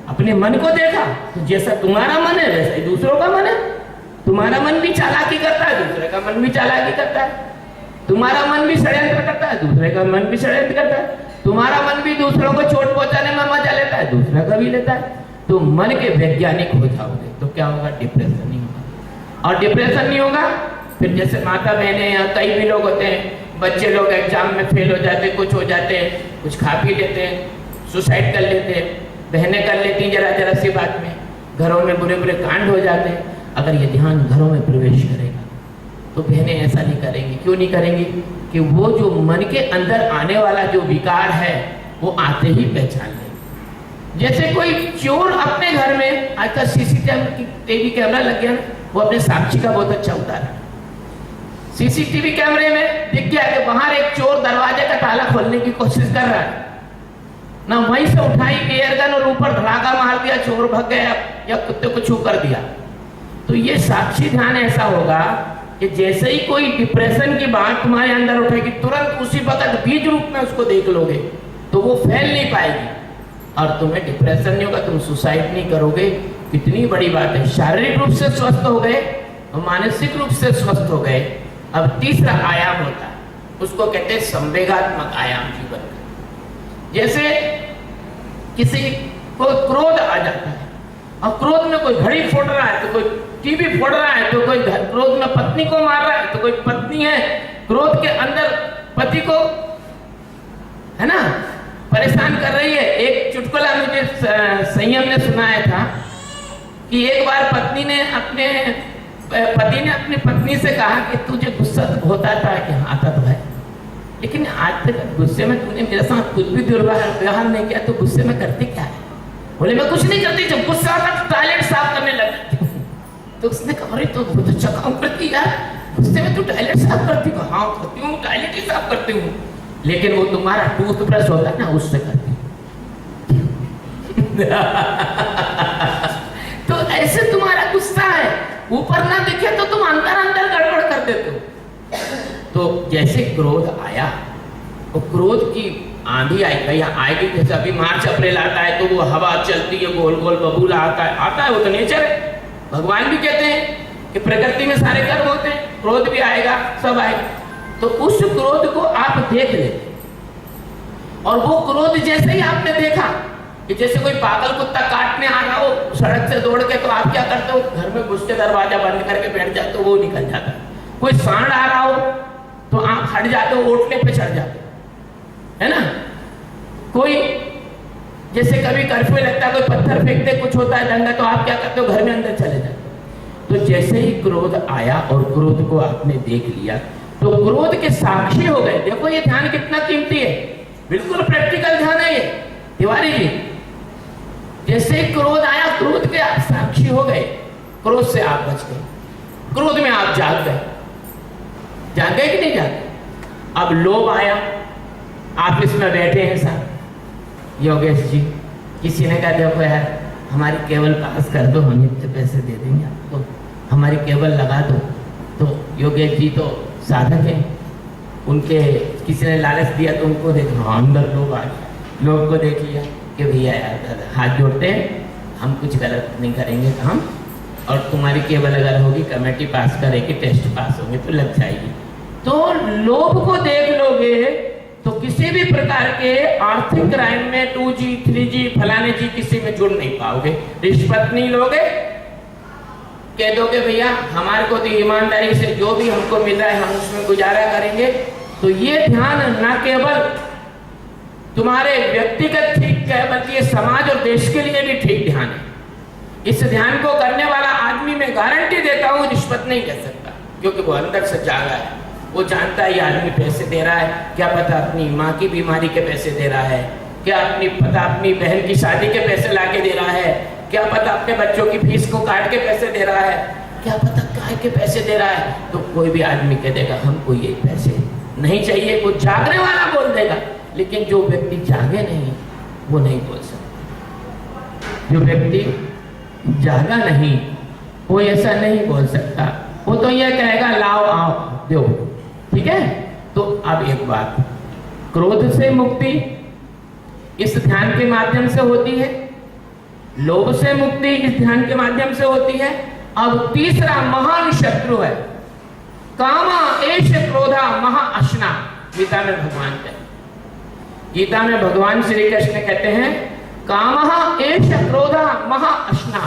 Speaker 2: अपने मन को देखा, तो जैसा तुम्हारा मन है वैसा ही दूसरों का मन है। तुम्हारा मन भी चालाकी करता है, दूसरे का मन भी चालाकी करता है। तुम्हारा मन भी षड्यंत्र करता है, दूसरे का मन भी षड्यंत्र करता है। तुम्हारा मन भी दूसरों को चोट पहुंचाने में मजा लेता है, दूसरा का भी लेता है। तो मन के वैज्ञानिक हो जाओगे तो क्या होगा, डिप्रेशन नहीं होगा। और डिप्रेशन नहीं होगा फिर जैसे माता बहनें या कई भी लोग होते हैं, बच्चे लोग एग्जाम में फेल हो जाते, कुछ हो जाते हैं, कुछ खा पी लेते हैं, सुसाइड कर लेते हैं, बहनें कर लेती हैं जरा जरा सी बात में, घरों में बुरे बुरे कांड हो जाते हैं। अगर ये ध्यान घरों में प्रवेश करेगा तो बहनें ऐसा नहीं करेंगी। क्यों नहीं करेंगी? कि वो जो मन के अंदर आने वाला जो विकार है वो आते ही पहचान लेंगे। जैसे कोई चोर अपने घर में, आजकल सीसीटीवी कैमरा लग गया, वो अपने साक्षी का बहुत अच्छा उतारा। सीसीटीवी कैमरे में दिख गया कि बाहर एक चोर दरवाजे का ताला खोलने की कोशिश कर रहा है, ना वहीं से उठाई एयर गन और ऊपर धड़ाका मार दिया, चोर भाग गया या कुत्ते को छू कर दिया। तो ये साक्षी ध्यान ऐसा होगा कि जैसे ही कोई डिप्रेशन की बात तुम्हारे अंदर उठेगी, तुरंत उसी वक्त बीज रूप में उसको देख लोगे तो वो फैल नहीं पाएगी और तुम्हें डिप्रेशन नहीं होगा, तुम सुसाइड नहीं करोगे। कितनी बड़ी बात है। शारीरिक रूप से स्वस्थ हो गए और मानसिक रूप से स्वस्थ हो गए। अब तीसरा आयाम होता है, उसको कहते हैं संवेगात्मक आयाम जीवन का। जैसे किसी को क्रोध आ जाता है और क्रोध में कोई घड़ी फोड़ रहा है तो कोई टीवी फोड़ रहा है, तो कोई क्रोध में पत्नी को मार रहा है, तो कोई पत्नी है क्रोध के अंदर पति को, है ना, परेशान कर रही है। एक चुटकुला मुझे संयम ने सुनाया था कि एक बार पति ने अपनी पत्नी से कहा कि तुझे गुस्सा होता था कि आता तो है, लेकिन आज तक गुस्से में तूने मेरे साथ कुछ भी दुर्व्यवहार नहीं किया, तो गुस्से में करती क्या है? बोले मैं कुछ नहीं करती, जब गुस्सा आता तो टॉयलेट साफ करने लग जाती। तो उसने कहा अरे तो बहुत अच्छा काम करती यार, गुस्से में तू टॉयलेट साफ करती? हाँ करती हूँ, टॉयलेट ही साफ करती हूँ, लेकिन वो तुम्हारा टूथब्रश होता है ना उससे करती तो ऐसे तुम्हारा गुस्सा है, ऊपर ना दिखे तो तुम अंदर अंदर गड़बड़ कर देते हो। तो जैसे क्रोध आया, वो क्रोध की आंधी आई, भैया आएगी। जैसे अभी मार्च अप्रैल आता है तो वो हवा चलती है, गोल गोल बबूला आता है, वो तो नेचर है। भगवान भी कहते हैं कि प्रकृति में सारे कर्म होते हैं, क्रोध भी आएगा, सब आएगा। तो उस क्रोध को आप देख लेते, और वो क्रोध जैसे ही आपने देखा कि जैसे कोई पागल कुत्ता काटने आ रहा हो सड़क से दौड़ के, तो आप क्या करते हो? घर में घुस के दरवाजा बंद करके बैठ जाते हो, वो निकल जाता है। कोई सांड आ रहा हो तो आप हट जाते हो, ओटने पे चढ़ जाते हो, है ना। कोई जैसे कभी कर्फ्यू लगता है, कोई पत्थर फेंकते, कुछ होता है दंगा, तो आप क्या करते हो? घर में अंदर चले जाते हो। तो जैसे ही क्रोध आया और क्रोध को आपने देख लिया तो क्रोध के साक्षी हो गए। देखो ये ध्यान कितना कीमती है, बिल्कुल प्रैक्टिकल ध्यान है ये तिवारी जी। जैसे ही क्रोध आया, क्रोध के आप साक्षी हो गए, क्रोध से आप बच गए, क्रोध में आप जाग गए। जाग गए कि नहीं जाग गए? अब लोभ आया, ऑफिस में बैठे हैं साहब योगेश जी, किसी ने कहा देखो यार हमारी केबल पास कर दो, हम इतने पैसे दे देंगे आपको, हमारी केबल लगा दो। तो योगेश जी तो साधक हैं, उनके किसी ने लालच दिया तो उनको देखो अंदर लोग आ गए, लोग को देख लिया कि भैया यार हाथ जोड़ते हैं, हम कुछ गलत नहीं करेंगे काम, और तुम्हारी केबल अगर होगी कमेटी पास करेगी, टेस्ट पास होंगे तो लग जाएगी। तो लोभ को देख लोगे तो किसी भी प्रकार के आर्थिक क्राइम में 2G 3G फलाने जी किसी में जुड़ नहीं पाओगे। रिश्वत नहीं लोगे, कह दोगे भैया हमारे को तो ईमानदारी से जो भी हमको मिल रहा है हम उसमें गुजारा करेंगे, तो ये ध्यान न केवल तुम्हारे व्यक्तिगत ठीक है, बल्कि ये समाज और देश के लिए भी ठीक ध्यान है। इस ध्यान को करने वाला आदमी, मैं गारंटी देता हूँ, रिश्वत नहीं ले सकता, क्योंकि वो अंदर से जागा है। वो जानता है ये आदमी पैसे दे रहा है, क्या पता अपनी माँ की बीमारी के पैसे दे रहा है, क्या अपनी बहन की शादी के पैसे लाके दे रहा है, क्या पता अपने बच्चों की फीस को काट के पैसे दे रहा है, क्या पता काय के पैसे दे रहा है। तो कोई भी आदमी कह देगा हमको ये पैसे नहीं चाहिए, वो जागने वाला बोल देगा। लेकिन जो व्यक्ति जागे नहीं, वो नहीं बोल सकता। जो व्यक्ति जागा नहीं, वो ऐसा नहीं बोल सकता। वो तो ये कहेगा लाओ आओ दो, ठीक है। तो अब एक बात, क्रोध से मुक्ति इस ध्यान के माध्यम से होती है, लोभ से मुक्ति इस ध्यान के माध्यम से होती है। अब तीसरा महान शत्रु है कामा एष क्रोधा महाअश्ना। गीता में भगवान कहते हैं, गीता में भगवान श्री कृष्ण कहते हैं कामः एष क्रोधा महाअश्ना।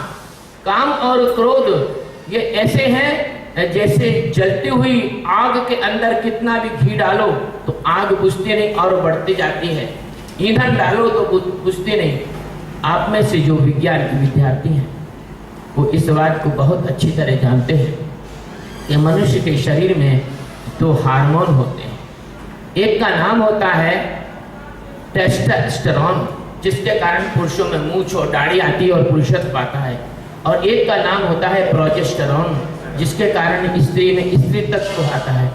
Speaker 2: काम और क्रोध ये ऐसे हैं जैसे जलती हुई आग के अंदर कितना भी घी डालो तो आग बुझती नहीं और बढ़ती जाती है, ईंधन डालो तो बुझती नहीं। आप में से जो विज्ञान के विद्यार्थी हैं वो इस बात को बहुत अच्छी तरह जानते हैं कि मनुष्य के शरीर में दो हार्मोन होते हैं। एक का नाम होता है टेस्टोस्टेरोन, जिसके कारण पुरुषों में मूंछ और दाढ़ी आती है और पुरुषत्व आता है, और एक का नाम होता है प्रोजेस्टेरोन, जिसके कारण स्त्री में स्त्री तत्व आता है।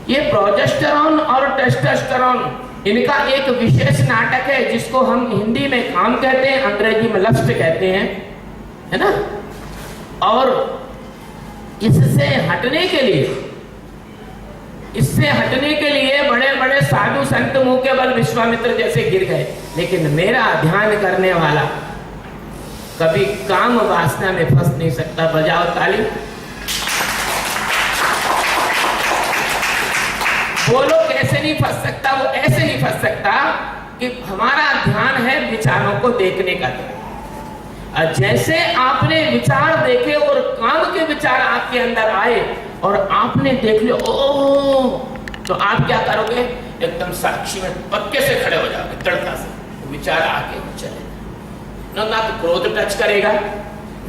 Speaker 2: ये प्रोजेस्टेरोन और टेस्टोस्टेरोन इनका एक विशेष नाटक है, जिसको हम हिंदी में काम कहते हैं, अंग्रेजी में लस्ट कहते हैं, है ना। और इससे हटने के लिए बड़े बड़े साधु संत मुंह के बल विश्वामित्र जैसे गिर गए, लेकिन मेरा ध्यान करने वाला कभी काम वासना में फंस नहीं सकता। बजाओ ताली, बोलो कैसे नहीं फंस सकता। वो ऐसे नहीं फंस सकता कि हमारा ध्यान है विचारों को देखने का। जैसे आपने विचार देखे और काम के विचार आपके अंदर आए और आपने देख लिया, ओ, तो आप क्या करोगे, एकदम साक्षी में पक्के से खड़े हो जाओगे, तड़का से विचार आके चले ना तो क्रोध टच करेगा,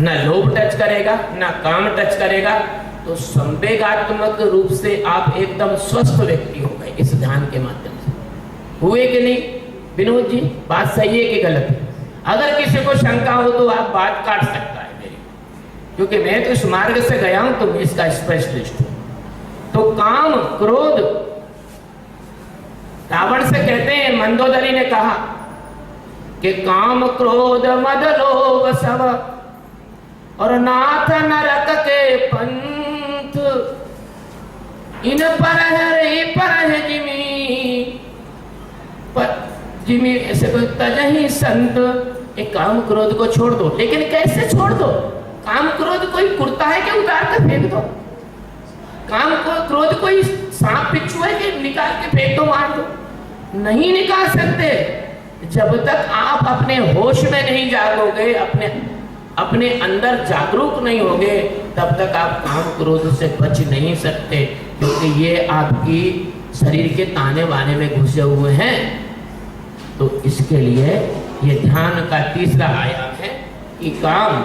Speaker 2: ना लोभ टच करेगा, ना काम टच करेगा। तो संवेगात्मक रूप से आप एकदम स्वस्थ व्यक्ति हो गए इस ध्यान के माध्यम से। हुए कि नहीं विनोद जी? बात सही है कि गलत है? अगर किसी को शंका हो तो आप बात काट सकता है मेरी, क्योंकि मैं तो इस मार्ग से गया हूं, तो इसका स्पेशलिस्ट हूं। तो काम क्रोध, रावण से कहते हैं, मंदोदरी ने कहा कि काम क्रोध मद लोभ सब और नाथ नरक के पंथ, इन पर है जिमी ऐसे तो तजही संत। एक काम क्रोध को छोड़ दो, लेकिन कैसे छोड़ दो? काम क्रोध कोई कुर्ता है कि उतार कर फेंक दो? काम को क्रोध कोई सांप बिच्छू है कि निकाल के फेंक दो, मार दो? नहीं निकाल सकते। जब तक आप अपने होश में नहीं जागोगे, अपने अंदर जागरूक नहीं होगे, तब तक आप काम क्रोध से बच नहीं सकते, क्योंकि ये आपकी शरीर के ताने बाने में घुसे हुए हैं। तो इसके लिए ये ध्यान का तीसरा आयाम है कि काम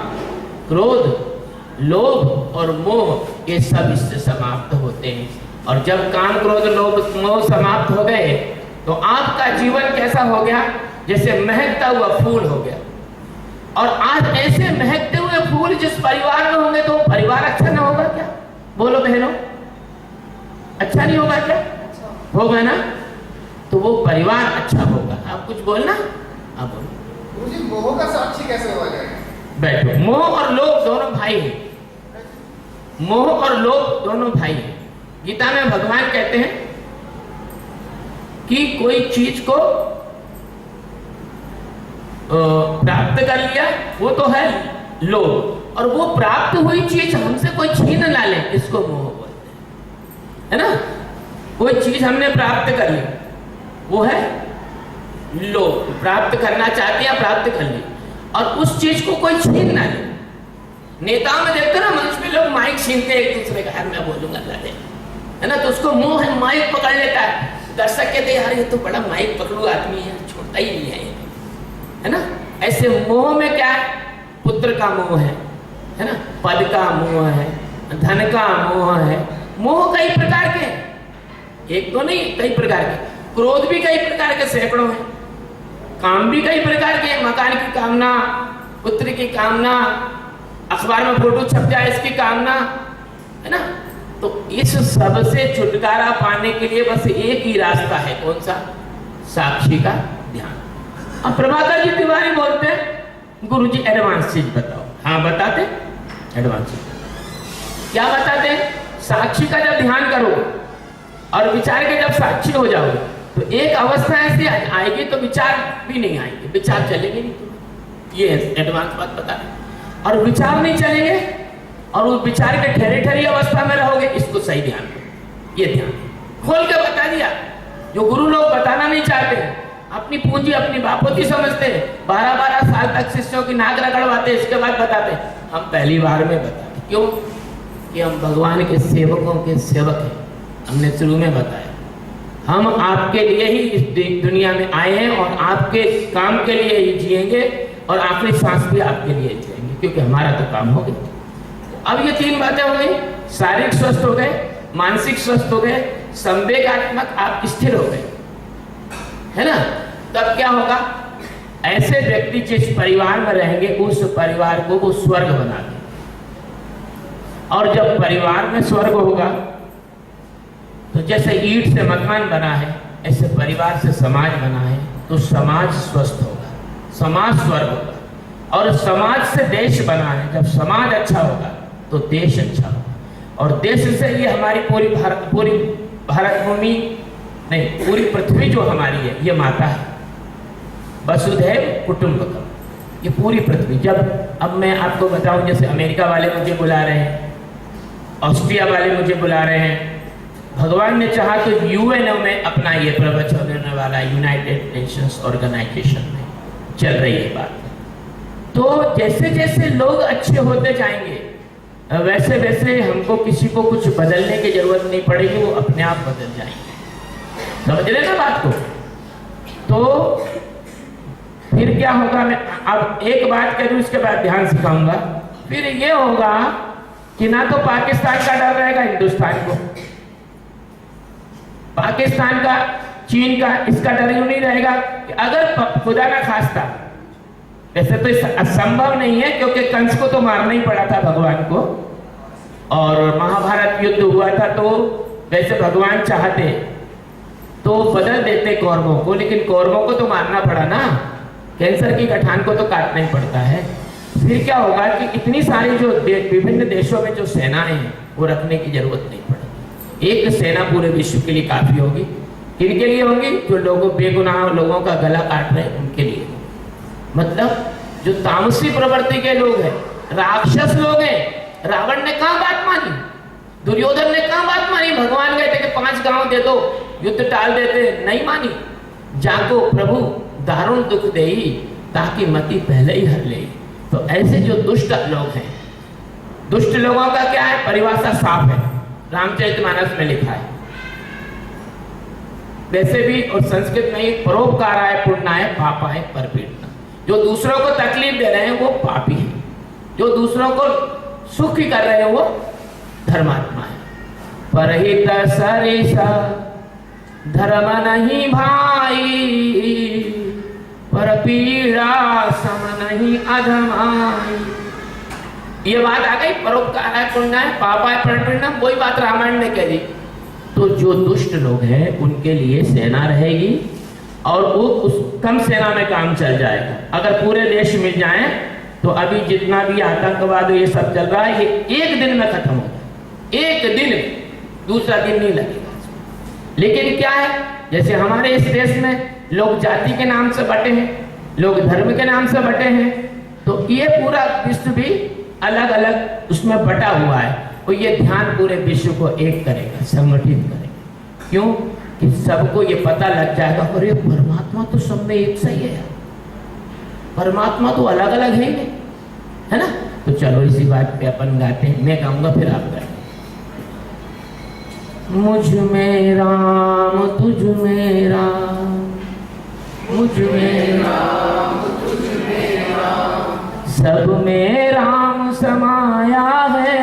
Speaker 2: क्रोध लोभ और मोह ये सब इससे समाप्त होते हैं। और जब काम क्रोध लोभ मोह समाप्त हो गए तो आपका जीवन कैसा हो गया? जैसे महकता हुआ फूल हो गया। और आज ऐसे महकते हुए फूल जिस परिवार में होंगे तो परिवार अच्छा ना होगा क्या? बोलो बहनों, अच्छा नहीं होगा क्या? होगा ना? तो वो परिवार अच्छा होगा। आप कुछ बोलना? आप बोलो।
Speaker 4: मुझे मोह का साक्षी कैसे हुआ जाएगा?
Speaker 2: बैठो। मोह और लोभ दोनों भाई हैं। मोह और लोभ दोनों भाई हैं। गीता में भगवान कहते हैं कि कोई चीज को प्राप्त कर लिया वो तो है लोभ, और वो प्राप्त हुई चीज हमसे कोई छीन ना ले, इसको मोह बोलते हैं, है ना। कोई चीज हमने प्राप्त कर ली वो है लोभ। प्राप्त करना चाहते हैं, प्राप्त कर ली, और उस चीज को कोई छीन ना ले। नेताओं में देखते ना, मंच पे लोग माइक छीनते एक दूसरे का, यार मैं बोलूंगा, है ना, तो उसको मोह माइक पकड़ लेता है। दर्शक कहते यार ये तो बड़ा माइक पकड़ू आदमी है, छोड़ता ही नहीं है ना। ऐसे मोह में क्या है, पुत्र का मोह है ना, पद का मोह है, धन का मोह है। मोह कई प्रकार के, एक तो नहीं कई प्रकार के। क्रोध भी कई प्रकार के सैकड़ों हैं, काम भी कई प्रकार के, मकान की कामना, पुत्र की कामना, अखबार में फोटो छप जाए इसकी कामना, है ना। तो इस सब से छुटकारा पाने के लिए बस एक ही रास्ता है, कौन सा, साक्षी का ध्यान। अब प्रभाकर जी तिवारी बोलते हैं गुरुजी एडवांस चीज बताओ। हाँ बताते एडवांस चीज क्या बताते हैं, साक्षी का जब ध्यान करोगे और विचार के जब साक्षी हो जाओगे तो एक अवस्था ऐसी आएगी तो विचार भी नहीं आएंगे, विचार चलेंगे नहीं तुम्हें, ये एडवांस बात बता रहे। और विचार नहीं चलेंगे और उस विचार के ठहरे ठहरी अवस्था में रहोगे, इसको सही ध्यान दो। ये ध्यान खोल के बता दिया, जो गुरु लोग बताना नहीं चाहते, अपनी पूंजी अपनी बापोती समझते हैं, 12-12 साल तक शिष्यों की नाक रगड़वाते, इसके बाद बताते। हम पहली बार में बताते, क्यों कि हम भगवान के सेवकों के सेवक हैं। हमने शुरू में बताया हम आपके लिए ही इस दुनिया में आए हैं और आपके काम के लिए ही जिएंगे और आखिरी सांस भी आपके लिए जिएंगे, क्योंकि हमारा तो काम हो गया। अब ये 3 बातें हो गई, शारीरिक स्वस्थ हो गए, मानसिक स्वस्थ हो गए, संवेगात्मक आप स्थिर हो गए, है ना। तब क्या होगा, ऐसे व्यक्ति जिस परिवार में रहेंगे उस परिवार को वो स्वर्ग बना देंगे। और जब परिवार में स्वर्ग होगा तो जैसे ईंट से मकान बना है, ऐसे परिवार से समाज बना है, तो समाज स्वस्थ होगा, समाज स्वर्ग होगा। और समाज से देश बना है, जब समाज अच्छा होगा तो देश अच्छा होगा। और देश से ये हमारी पूरी भारत भूमि नहीं, पूरी पृथ्वी जो हमारी है ये माता है, वसुधैव कुटुंबकम, ये पूरी पृथ्वी। जब अब मैं आपको बताऊं, जैसे अमेरिका वाले मुझे बुला रहे हैं, ऑस्ट्रिया वाले मुझे बुला रहे हैं, भगवान ने चाहा तो यूएनओ में अपना ये प्रवचन होने वाला, यूनाइटेड नेशंस ऑर्गेनाइजेशन में चल रही है बात। तो जैसे जैसे लोग अच्छे होते जाएंगे वैसे वैसे हमको किसी को कुछ बदलने की जरूरत नहीं पड़ेगी, वो अपने आप बदल जाएंगे। समझ रहे ना बात को। तो फिर क्या होगा, मैं अब एक बात करूं इसके बाद ध्यान सिखाऊंगा। फिर ये होगा कि ना तो पाकिस्तान का डर रहेगा हिंदुस्तान को, पाकिस्तान का, चीन का, इसका डर यूं नहीं रहेगा कि अगर खुदा ना खास्ता, वैसे तो असंभव नहीं है क्योंकि कंस को तो मारना ही पड़ा था भगवान को, और महाभारत युद्ध हुआ था, तो वैसे भगवान चाहते तो बदल देते कौरवों को, लेकिन कौरवों को तो मारना पड़ा ना, कैंसर की गठान को तो काटना ही पड़ता है। फिर क्या होगा कि इतनी सारी जो विभिन्न देशों में जो सेनाएं हैं वो रखने की जरूरत नहीं पड़ेगी, एक सेना पूरे विश्व के लिए काफी होगी। किनके लिए होगी, जो लोगों बेगुनाह लोगों का गला काट रहे हैं उनके लिए। मतलब जो तामसी प्रवृत्ति के लोग हैं, राक्षस लोग हैं, रावण ने कहाँ बात मानी, दुर्योधन ने कहाँ बात मानी, भगवान कहते कि 5 गांव दे दो युद्ध टाल देते, नहीं मानी। जाको प्रभु दारुण दुख देई ताकि मति पहले ही हर ले। तो ऐसे जो दुष्ट लोग हैं, दुष्ट लोगों का क्या है, परिभाषा साफ है, रामचरितमानस में लिखा है। वैसे भी और संस्कृत में ही परोपकाराय पुण्याय पापाय परपीड़ना, जो दूसरों को तकलीफ दे रहे हैं वो पापी है, जो दूसरों को सुखी कर रहे हैं वो धर्मात्मा है। परहित सरिसा धर्म नहीं भाई, पर पीड़ा सम नहीं अधमाई। ये बात आ गई, परोपकार है पुण्य है पाप है परपीड़ना, वही बात रामायण ने कह दी। तो जो दुष्ट लोग हैं उनके लिए सेना रहेगी और वो उस कम सेना में काम चल जाएगा। अगर पूरे देश मिल जाए तो अभी जितना भी आतंकवाद ये सब चल रहा है ये एक दिन में खत्म हो जाए, एक दिन, दूसरा दिन नहीं लगेगा। लेकिन क्या है, जैसे हमारे इस देश में लोग जाति के नाम से बटे हैं, लोग धर्म के नाम से बटे हैं, तो ये पूरा विश्व भी अलग अलग उसमें बटा हुआ है। तो ये ध्यान पूरे विश्व को एक करेगा, संगठित करेगा। क्यों कि सबको ये पता लग जाएगा और ये परमात्मा तो सब में एक सही है, परमात्मा तो अलग अलग है नहीं, है ना। तो चलो इसी बात पे अपन गाते हैं, मैं गाऊंगा फिर आप गाएंगे। मुझ में राम तुझ में राम, मुझ में राम तुझ में राम, सब में राम समाया है,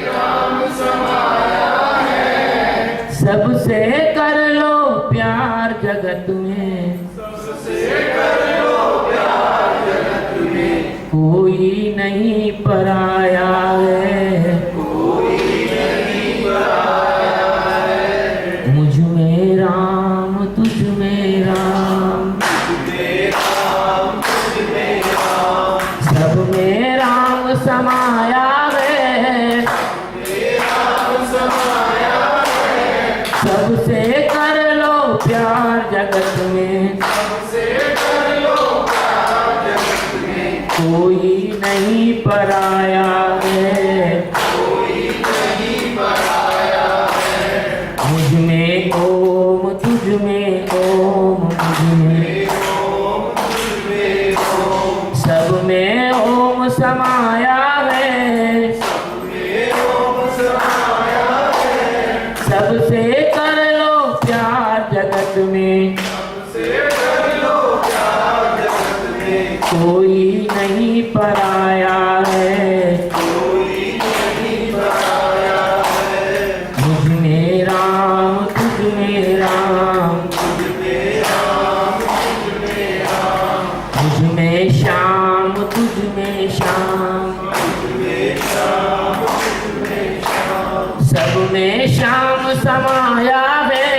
Speaker 2: राम समाया है। सबसे कर लो प्यार जगत में, सबसे कर लो प्यार जगत में, कोई नहीं पराया है, कोई नहीं पराया है। मुझ में राम तुझ में राम, सब में राम समाया है, सबसे कर लो प्यार जगत में, कोई नहीं पराया है, मुझ में ओम तुझ में ओम, मुझ में सब में ओम समाया है, सबसे कर लो प्यार जगत में, कोई नहीं पराया है, मुझ में राम तुझ में राम, मुझ में श्याम तुझ में श्याम, सब में श्याम समाया है,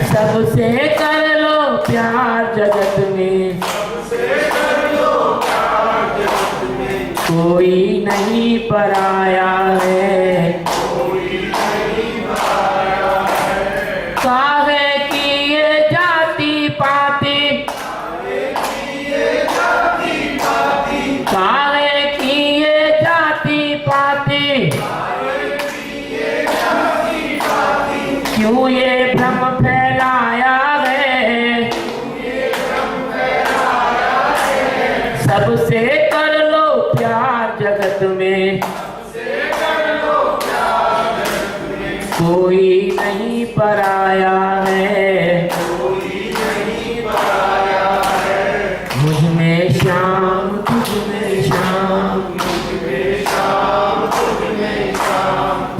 Speaker 2: सबसे कर लो प्यार जगत में, कोई नहीं पराया है, काहे की ये जाति पाति, काहे की ये जाति पाति, क्यों ये भ्रम फैलाया है, सबसे कर लो प्यार जगत में, कोई नहीं पराया है, मुझ में श्याम तुझ में श्याम,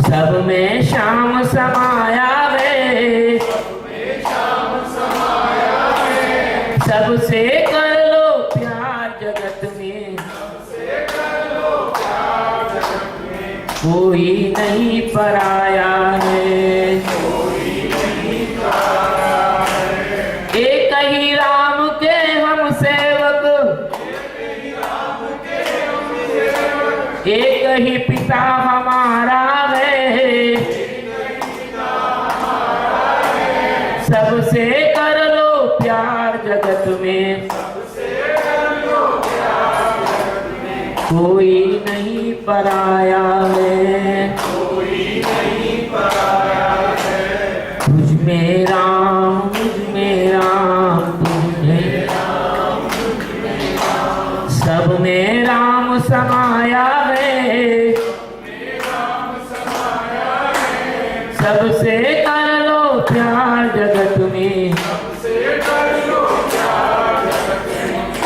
Speaker 2: सब में श्याम समाया है, सबसे कर लो प्यार जगत में, कोई नहीं पराया है, एक ही राम के हम सेवक, एक ही पिता हमारा है, सबसे कर लो प्यार जगत में, कोई नहीं पराया है, तुझ में राम तुझ में राम, तुझ में सब में राम समाया है, सबसे कर लो प्यार जगत में,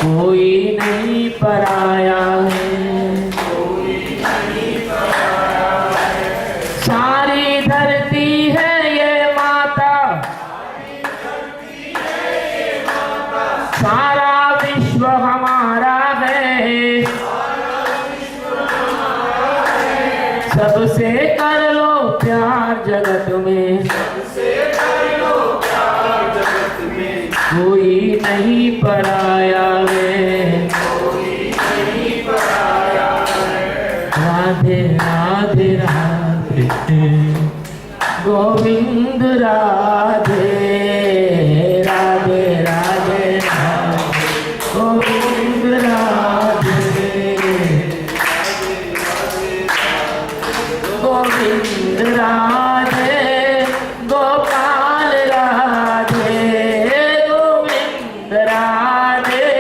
Speaker 2: कोई नहीं पराया है, सारी धरती है ये माता, सारा विश्व हमारा है, सबसे कर लो प्यार जगत में, कोई नहीं पराया है, राधे राधे राधे गोविंद राधे, राधे राधे राधे गोविंद राधे, गोविंद राधे गोपाल राधे, गोविंद राधे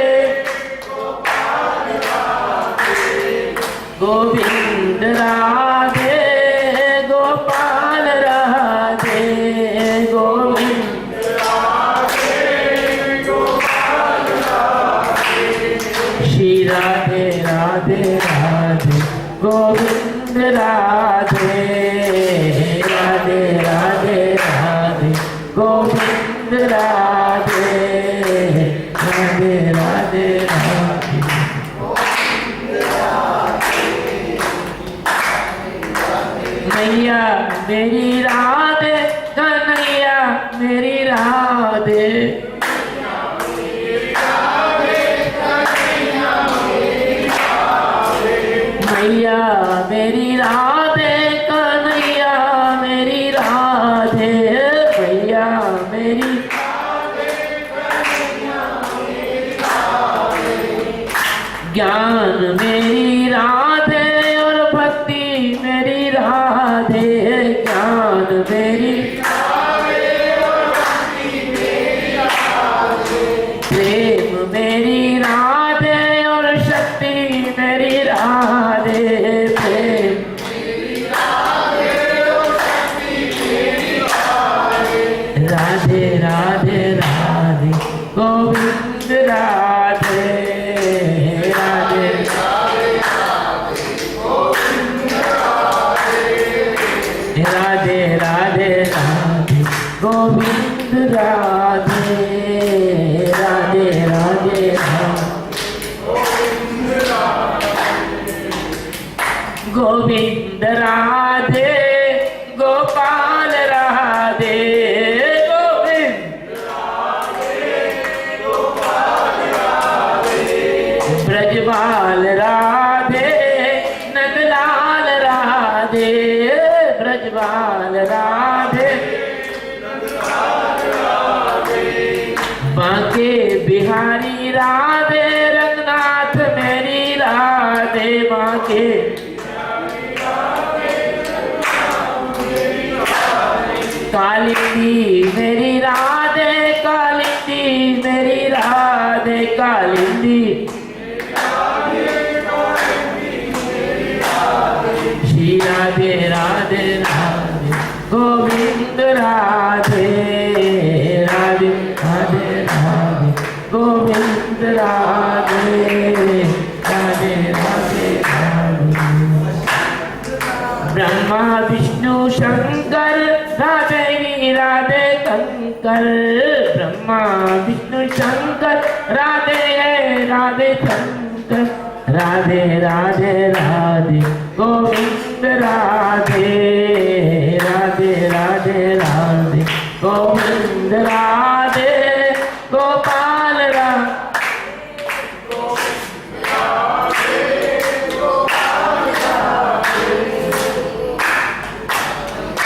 Speaker 2: राधे राधे राधे राधे। मैया मेरी राधे कन्हैया मेरी राधे। मैया मेरी राधे कन्हैया मेरी राधे। मैया मेरी ज्ञान मेरी राधे और भक्ति मेरी राधे। ज्ञान मेरी प्रेम मेरी राधे और शक्ति मेरी राधे। प्रेम राधे राधे राधे गोविंद राधे राधे राधे राधे राधे गोविंद राधे राधे राधे गोविंद राधे गोपाल राधे। ब्रजबाल राधे नंदलाल राधे। ब्रजबाल राधे बांके बिहारी राधे रंगनाथ मेरी राधे। बांके कालिंदी मेरी राधे कालिंदी मेरी राधे। कालिंदी श्री राधे राधे राधे गोविंद राधे राधे राधे राधे गोविंद राधे राधे राधे राधे। ब्रह्मा विष्णु शंकर राधे राधे कंकर। ब्रह्मा विष्णु शंकर राधे राधे शंकर। राधे राधे राधे गोविंद राधे राधे राधे राधे गोविंद राधे गोपाल राधे।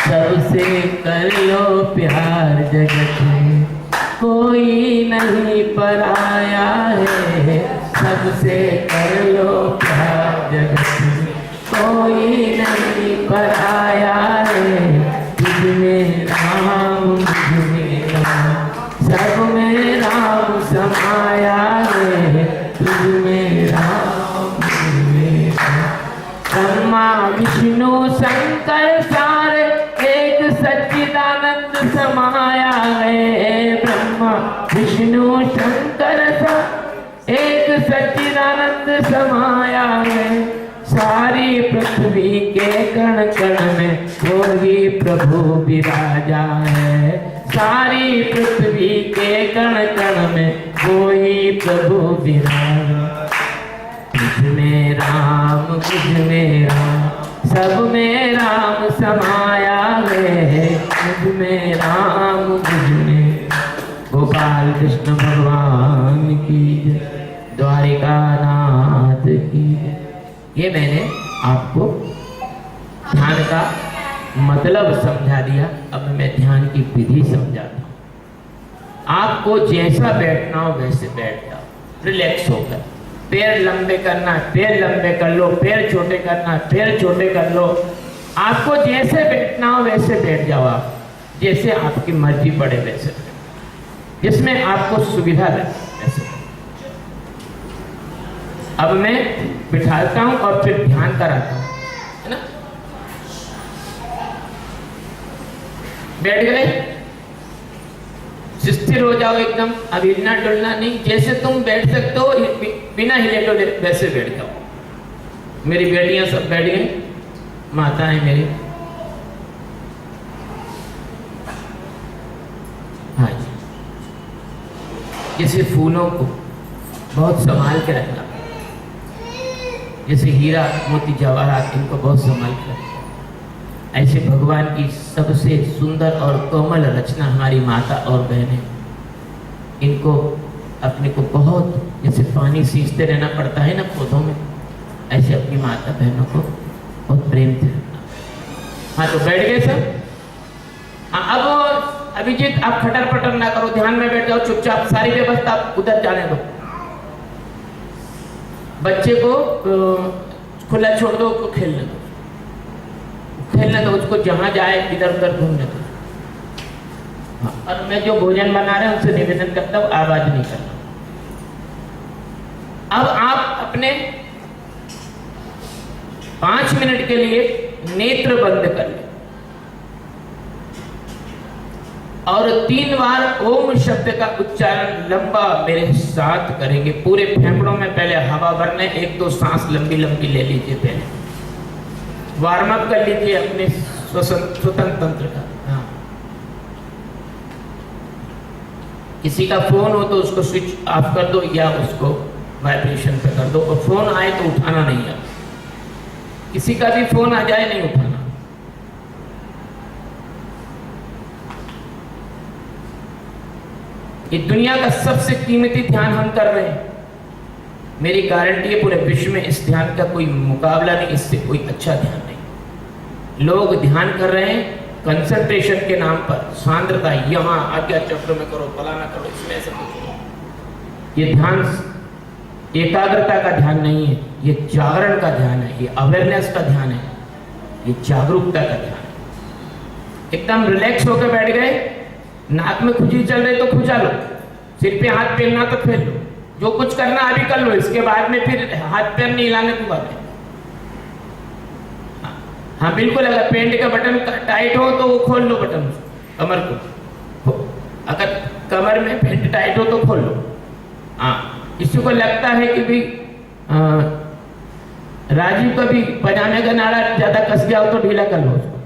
Speaker 2: सबसे कर लो प्यार जगत में कोई नहीं पराया है। सबसे कर लो प्यार जगत में कोई नहीं पराया है। तुझ में राम मुझ में राम सब में राम समाया है। तुझ में राम मुझ में राम। ब्रह्मा विष्णु शंकर सारे एक सच्चिदानंद समाया है। ब्रह्मा विष्णु शंकर सा एक सच्चिदानंद समाया है। सारी पृथ्वी के कण कण में कोई प्रभु विराजा है। सारी पृथ्वी के कण कण में कोई प्रभु विराजा। तुझ में राम तुझ में राम सब में राम समाया है। तुझ में राम तुझ में गोपाल कृष्ण भगवान की जय। द्वारिका नाथ की जय। ये मैंने आपको ध्यान का मतलब समझा दिया। अब मैं ध्यान की विधि समझाता हूँ। आपको जैसा बैठना हो वैसे बैठ जाओ, रिलैक्स होकर। पैर लंबे करना है पैर लंबे कर लो, पैर छोटे करना है पैर छोटे कर लो। आपको जैसे बैठना हो वैसे बैठ जाओ। आप जैसे आपकी मर्जी पड़े वैसे, जिसमें आपको सुविधा रहे वैसे। अब मैं बिठाता हूं और फिर ध्यान कराता हूं, है ना। बैठ गए, स्थिर हो जाओ एकदम। अब हिलना डुलना नहीं। जैसे तुम बैठ सकते हो बिना हिले डुले वैसे बैठ जाओ। मेरी बेटियां सब बैठ गई, माताएं मेरी। हाँ जी, जैसे फूलों को बहुत संभाल के रखना, जैसे हीरा मोती जवाहरात इनको बहुत संभाल के रखना, ऐसे भगवान की सबसे सुंदर और कोमल रचना हमारी माता और बहनें, इनको अपने को बहुत, जैसे पानी सींचते रहना पड़ता है ना पौधों में, ऐसे अपनी माता बहनों को बहुत प्रेम से रखना। हाँ तो बैठ गए सब। हाँ अब अभिजीत आप खटर पटर ना करो, ध्यान में बैठ जाओ चुपचाप, सारी व्यवस्था उधर जाने दो, बच्चे को खुला छोड़ दो, उसको खेलने दो, उसको जहां जाए इधर उधर घूमने दो। हाँ, और मैं जो भोजन बना रहे हैं उनसे निवेदन करता हूँ आवाज नहीं करना। अब आप अपने 5 मिनट के लिए नेत्र बंद कर लें और 3 बार ओम शब्द का उच्चारण लंबा मेरे साथ करेंगे। पूरे फेफड़ों में पहले हवा भरने, 1-2 सांस लंबी लंबी ले लीजिए, पहले वार्म अप कर लीजिए अपने स्वतंत्र तंत्र का। हाँ, किसी का फोन हो तो उसको स्विच ऑफ कर दो या उसको वाइब्रेशन पे कर दो, और फोन आए तो उठाना नहीं है, किसी का भी फोन आ जाए नहीं उठाना। ये दुनिया का सबसे कीमती ध्यान हम कर रहे हैं, मेरी गारंटी है पूरे विश्व में इस ध्यान का कोई मुकाबला नहीं, इससे कोई अच्छा ध्यान नहीं। लोग ध्यान कर रहे हैं कंसंट्रेशन के नाम पर, सांद्रता यहाँ आज्ञा चक्र में करो, फलाना करो, इसमें ऐसा कुछ नहीं। ये ध्यान एकाग्रता का ध्यान नहीं है, ये जागरण का ध्यान है, ये अवेयरनेस का ध्यान है, ये जागरूकता का ध्यान है। एकदम रिलैक्स होकर बैठ गए, नाक में खुजली चल रही तो खुजा लो, सिर पे हाथ फेरना तो फेर लो, जो कुछ करना अभी कर लो, इसके बाद में फिर हाथ पैर नहीं हिलाने की बात है। हाँ बिल्कुल, अगर पेंट का बटन टाइट हो तो वो खोल लो बटन, कमर को, अगर कमर में पेंट टाइट हो तो खोल लो। हाँ, किसी को लगता है कि भी राजीव का भी पजामे का नाड़ा ज्यादा कस गया हो तो ढीला कर लो उसको।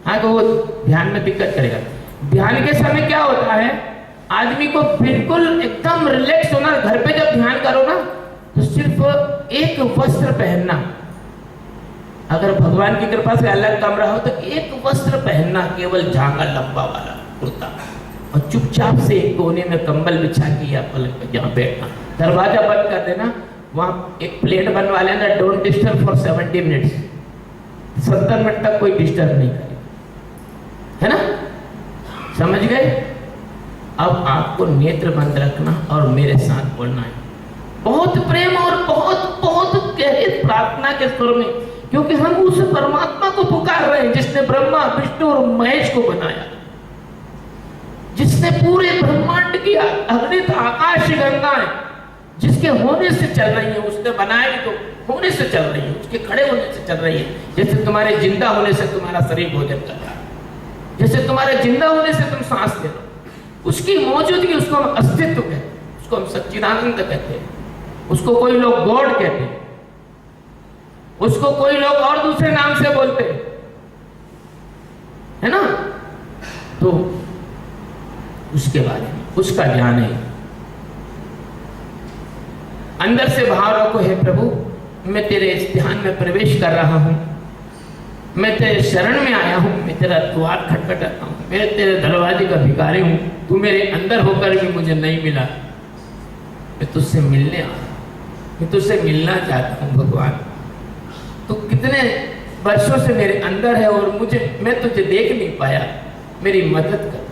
Speaker 2: हाँ, तो वो ध्यान में दिक्कत करेगा। ध्यान के समय क्या होता है, आदमी को बिल्कुल एकदम रिलैक्स होना। घर पे जब ध्यान करो ना तो सिर्फ एक वस्त्र पहनना, अगर भगवान की कृपा से अलग कमरा हो तो एक वस्त्र पहनना, केवल झांगा लंबा वाला कुर्ता, और चुपचाप से एक कोने में कंबल बिछा के या पलंग पे जहाँ बैठना, दरवाजा बंद कर देना, वहां एक प्लेट बनवा लेना, don't disturb for 70 minutes, 70 minute तक कोई डिस्टर्ब नहीं करेगा, है ना, समझ गए। अब आपको नेत्र बंद रखना और मेरे साथ बोलना है, बहुत प्रेम और बहुत बहुत गहरी प्रार्थना के स्वर में, क्योंकि हम उस परमात्मा को पुकार रहे हैं जिसने ब्रह्मा विष्णु और महेश को बनाया, जिसने पूरे ब्रह्मांड की अगणित आकाश गंगाएं जिसके होने से चल रही है, उसने बनाया भी तो होने से चल रही है, उसके खड़े होने से चल रही है। जैसे तुम्हारे जिंदा होने से तुम्हारा शरीर भोजन कर रहा है, जैसे तुम्हारे जिंदा होने से तुम सांस ले रहे हो, उसकी मौजूदगी, उसको हम अस्तित्व कहते हैं, उसको हम सच्चिदानंद कहते हैं, उसको कोई लोग गॉड कहते हैं, उसको कोई लोग और दूसरे नाम से बोलते हैं, है ना। तो उसके बारे में, उसका ज्ञान है। अंदर से भाव रखो, हे प्रभु मैं तेरे इस ध्यान में प्रवेश कर रहा हूं, मैं तेरे शरण में आया हूं, मैं तेरा द्वार खटखटाता हूं, मैं तेरे दरवाजे का भिखारी हूं, तू मेरे अंदर होकर भी मुझे नहीं मिला, मैं तुझसे मिलने आया, मैं तुझसे मिलना चाहता हूं भगवान, तू कितने वर्षों से मेरे अंदर है और मैं तुझे देख नहीं पाया, मेरी मदद कर।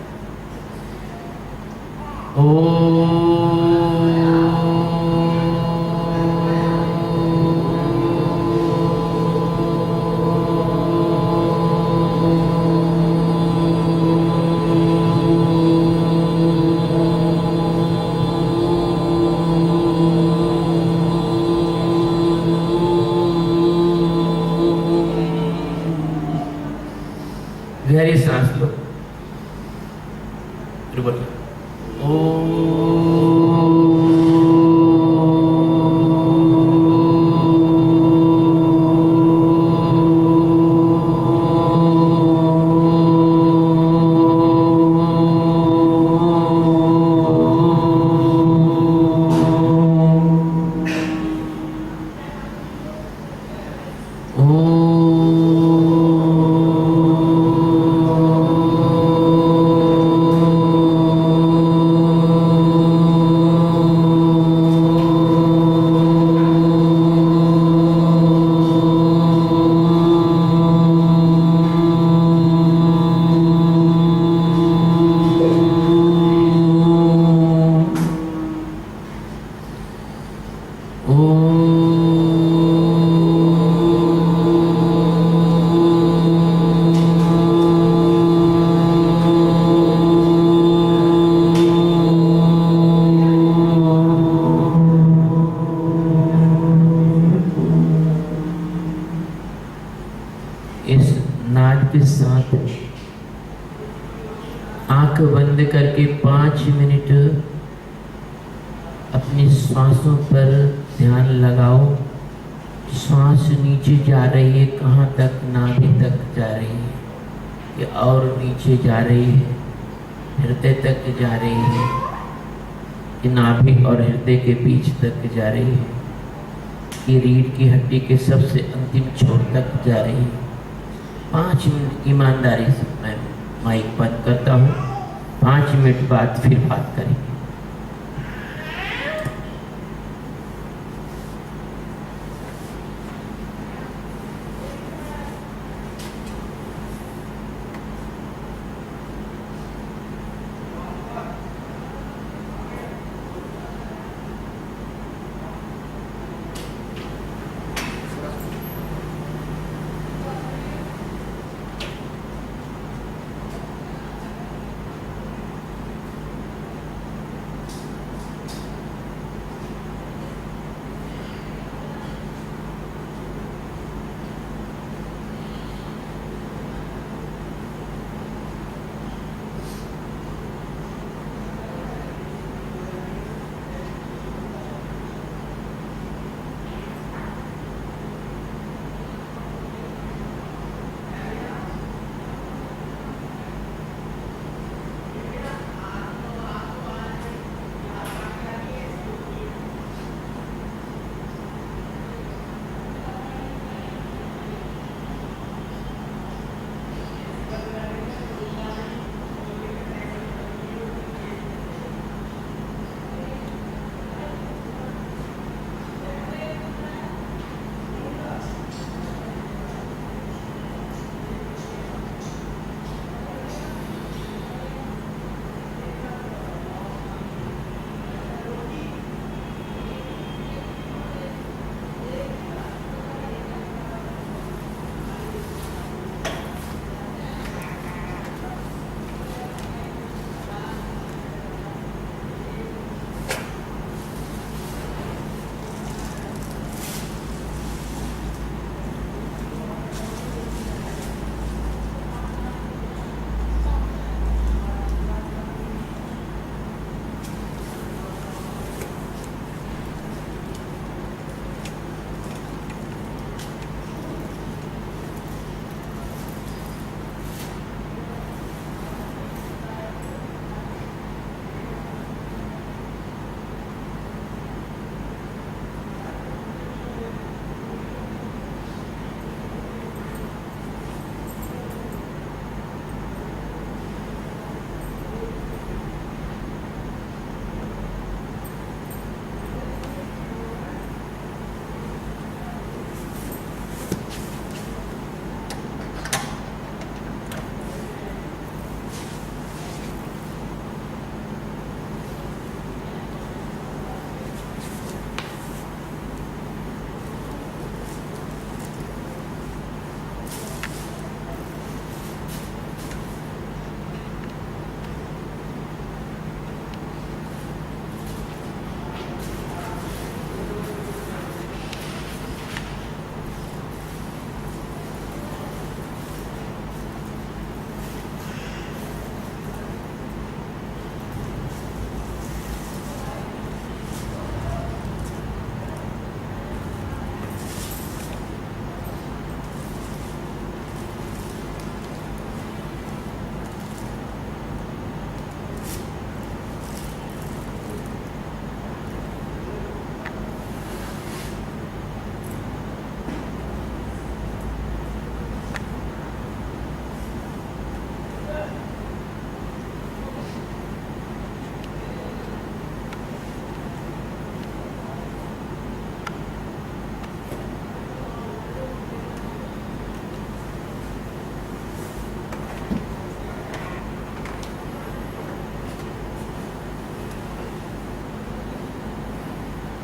Speaker 2: गहरी सांस लो, फिर बोलो बंद करके 5 मिनट अपनी सांसों पर ध्यान लगाओ। सांस नीचे जा रही है, कहाँ तक? नाभि तक जा रही है, ये और नीचे जा रही है, हृदय तक जा रही है, कि नाभि और हृदय के बीच तक जा रही है, कि रीढ़ की हड्डी के सबसे अंतिम छोर तक जा रही है। 5 मिनट ईमानदारी से मैं माइक बंद करता हूँ। 5 मिनट बाद फिर बात करेंगे।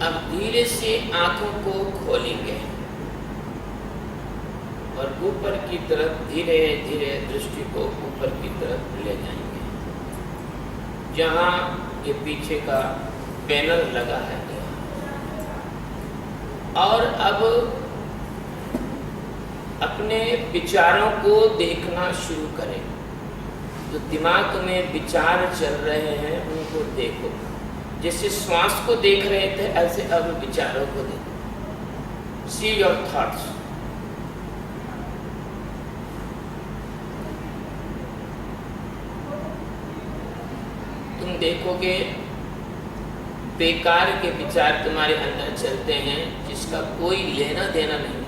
Speaker 2: अब धीरे से आंखों को खोलेंगे और ऊपर की तरफ धीरे धीरे दृष्टि को ऊपर की तरफ ले जाएंगे, जहां ये पीछे का पैनल लगा है। और अब अपने विचारों को देखना शुरू करें। जो दिमाग में विचार चल रहे हैं उनको देखो। जैसे श्वास को देख रहे थे ऐसे अब विचारों को देखो। See your thoughts. तुम देखोगे बेकार के विचार तुम्हारे अंदर चलते हैं जिसका कोई लेना देना नहीं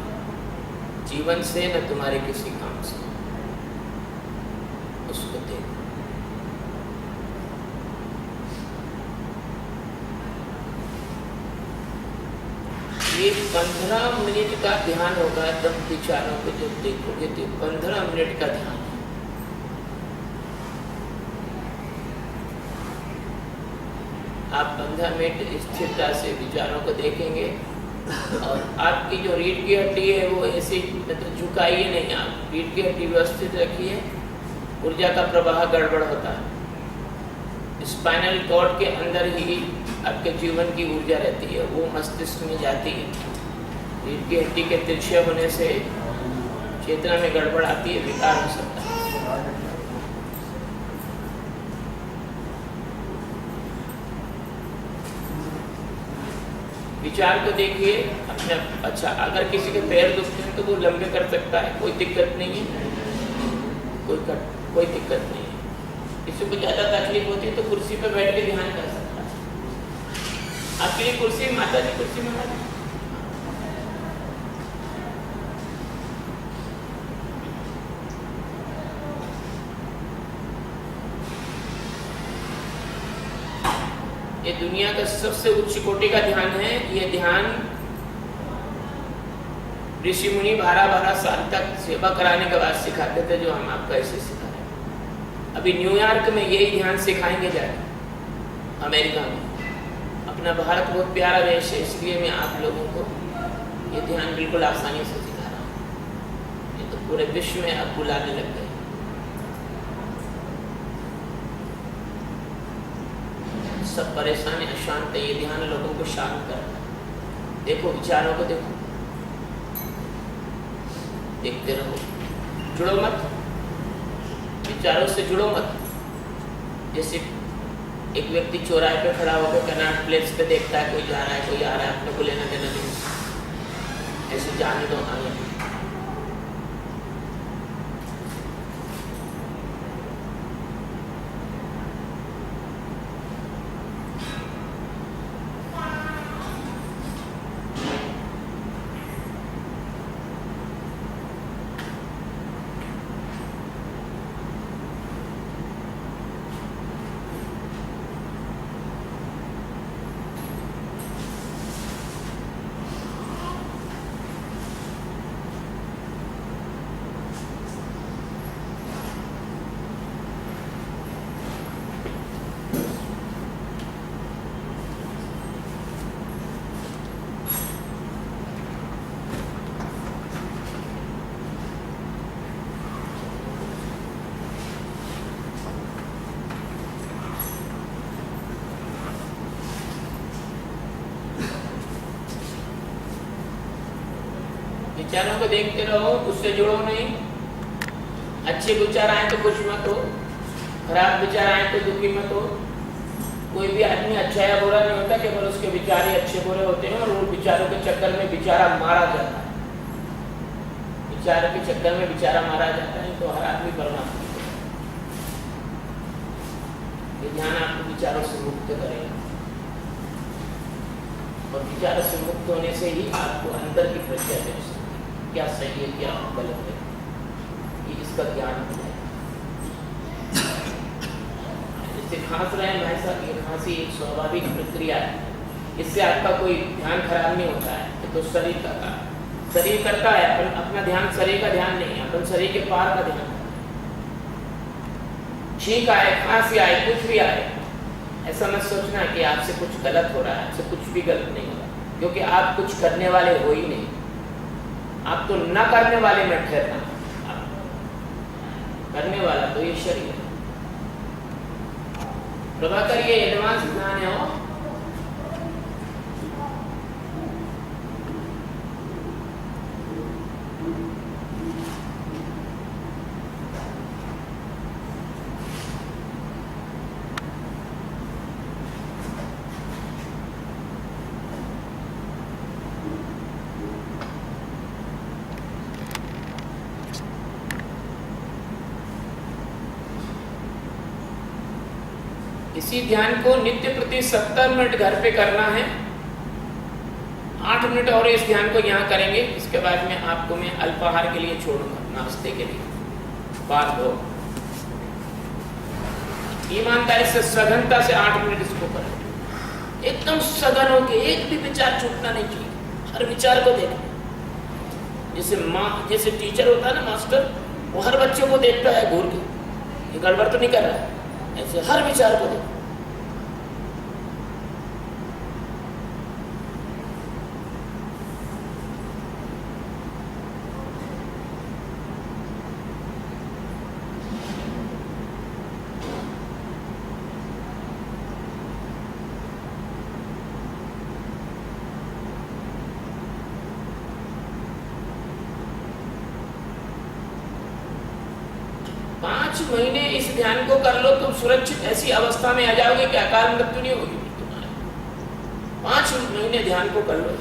Speaker 2: जीवन से न तुम्हारे किसी काम से। उसको देखो। ये 15 मिनट का ध्यान होगा। तुम विचारों को जब देखोगे तो 15 मिनट का ध्यान है। आप 15 मिनट स्थिरता से विचारों को देखेंगे और आपकी जो रीढ़ की हड्डी है वो ऐसे मतलब झुकाइए नहीं। आप रीढ़ की हड्डी व्यवस्थित रखिए। ऊर्जा का प्रवाह गड़बड़ होता है। स्पाइनल कॉर्ड के अंदर ही आपके जीवन की ऊर्जा रहती है, वो मस्तिष्क में जाती है। रीढ़ की हड्डी के तिरछे होने से चेतना में गड़बड़ आती है, विकार हो सकता है। विचार को देखिए अपने। अच्छा, अगर किसी के पैर दुखते हैं तो वो लंबे कर सकता है, कोई दिक्कत नहीं है। कोई दिक्कत नहीं है। किसी को ज़्यादा तकलीफ होती है तो कुर्सी पर बैठ के ध्यान कर सकता है। आपके लिए कुर्सी माता जी, कुर्सी में माता जी। ये दुनिया का सबसे उच्च कोटि का ध्यान है। ये ध्यान ऋषि मुनि 12-12 साल तक सेवा कराने के बाद सिखाते थे, जो हम आपको ऐसे सिखा रहे हैं। अभी न्यूयॉर्क में यही ध्यान सिखाएंगे जाके, अमेरिका में। अपना भारत बहुत प्यारा देश है, इसलिए मैं आप लोगों को ये ध्यान बिल्कुल आसानी से सिखा रहा हूँ। ये तो पूरे विश्व में अब बुलाने लग गए। सब परेशान है, अशांत है। ये ध्यान लोगों को शांत करता है। देखो विचारों को देखो, देखते रहो, जुड़ो मत, विचारों से जुड़ो मत। जैसे एक व्यक्ति चौराहे पे खड़ा होकर कनाट प्लेस पे देखता है, कोई जा रहा है, कोई आ रहा है, अपने को लेना देना नहीं। ऐसे जाने दो, आने दो। विचारों को देखते रहो, उससे जुड़ो नहीं। अच्छे विचार आए तो खुश मत हो, खराब विचार आए तो दुखी मत हो। कोई भी आदमी अच्छा या बुरा नहीं होता, केवल उसके विचार ही अच्छे बुरे होते हैं और वो विचारों के चक्कर में बेचारा मारा जाता है। विचारों के चक्कर में बेचारा मारा जाता है, तो हर आदमी बर्बाद होता है। ये ध्यान आपको विचारों से मुक्त करेगा और विचारों से मुक्त होने से ही आपको अंदर की प्रज्ञा दे सकती है, क्या सही है क्या गलत है, ये इसका ज्ञान हो जाए। इससे खांस रहे हैं भाई साहब, ये खांसी एक स्वाभाविक प्रक्रिया है। इससे आपका कोई ध्यान खराब नहीं होता है, ये तो शरीर का काम। शरीर करता है, अपन अपना ध्यान शरीर का ध्यान नहीं, अपन शरीर के पार का ध्यान। छींक आए, खांसी आए, कुछ भी आए, ऐसा मत सोचना कि आपसे कुछ गलत हो रहा है। आपसे कुछ भी गलत नहीं हो रहा, क्योंकि आप कुछ करने वाले हो ही नहीं। आप तो न करने वाले में ठहरना, करने वाला तो ये शरीर है। प्रभाकर, ये एडवांस ध्यान है। हो इसी ध्यान को नित्य प्रति 70 मिनट घर पे करना है। 8 मिनट और इस ध्यान को यहाँ करेंगे। इसके बाद में आपको मैं अल्पाहार के लिए छोड़ूंगा, नाश्ते के लिए बाद हो। ईमानदारी से सघनता से 8 मिनट इसको करें, एकदम सघन हो के, एक भी विचार छूटना नहीं चाहिए। हर विचार को देखना, जैसे टीचर होता है ना, मास्टर, वो हर बच्चे को देखता है घूर के, ये गड़बड़ तो नहीं कर रहा है, ऐसे हर विचार को देखो। महीने इस ध्यान को कर लो, तुम सुरक्षित ऐसी अवस्था में आ जाओगे कि अकाल मृत्यु नहीं होगी तुम्हारे। 5 महीने ध्यान को कर लो।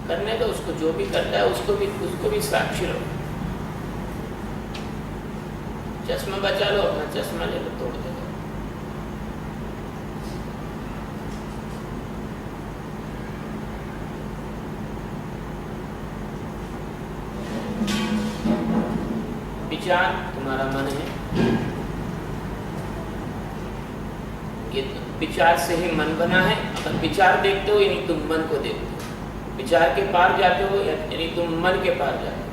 Speaker 2: करने दो उसको, जो भी करता है उसको भी साक्षी रहो। चश्मा बचा लो, अपना चश्मा ले लो, तोड़ दे दो। विचार तुम्हारा मन है, ये विचार से ही मन बना है। अगर विचार देखते हो यानी तुम मन को देखते हो, विचार के पार जाते हो यानी तुम मन के पार जाते हो।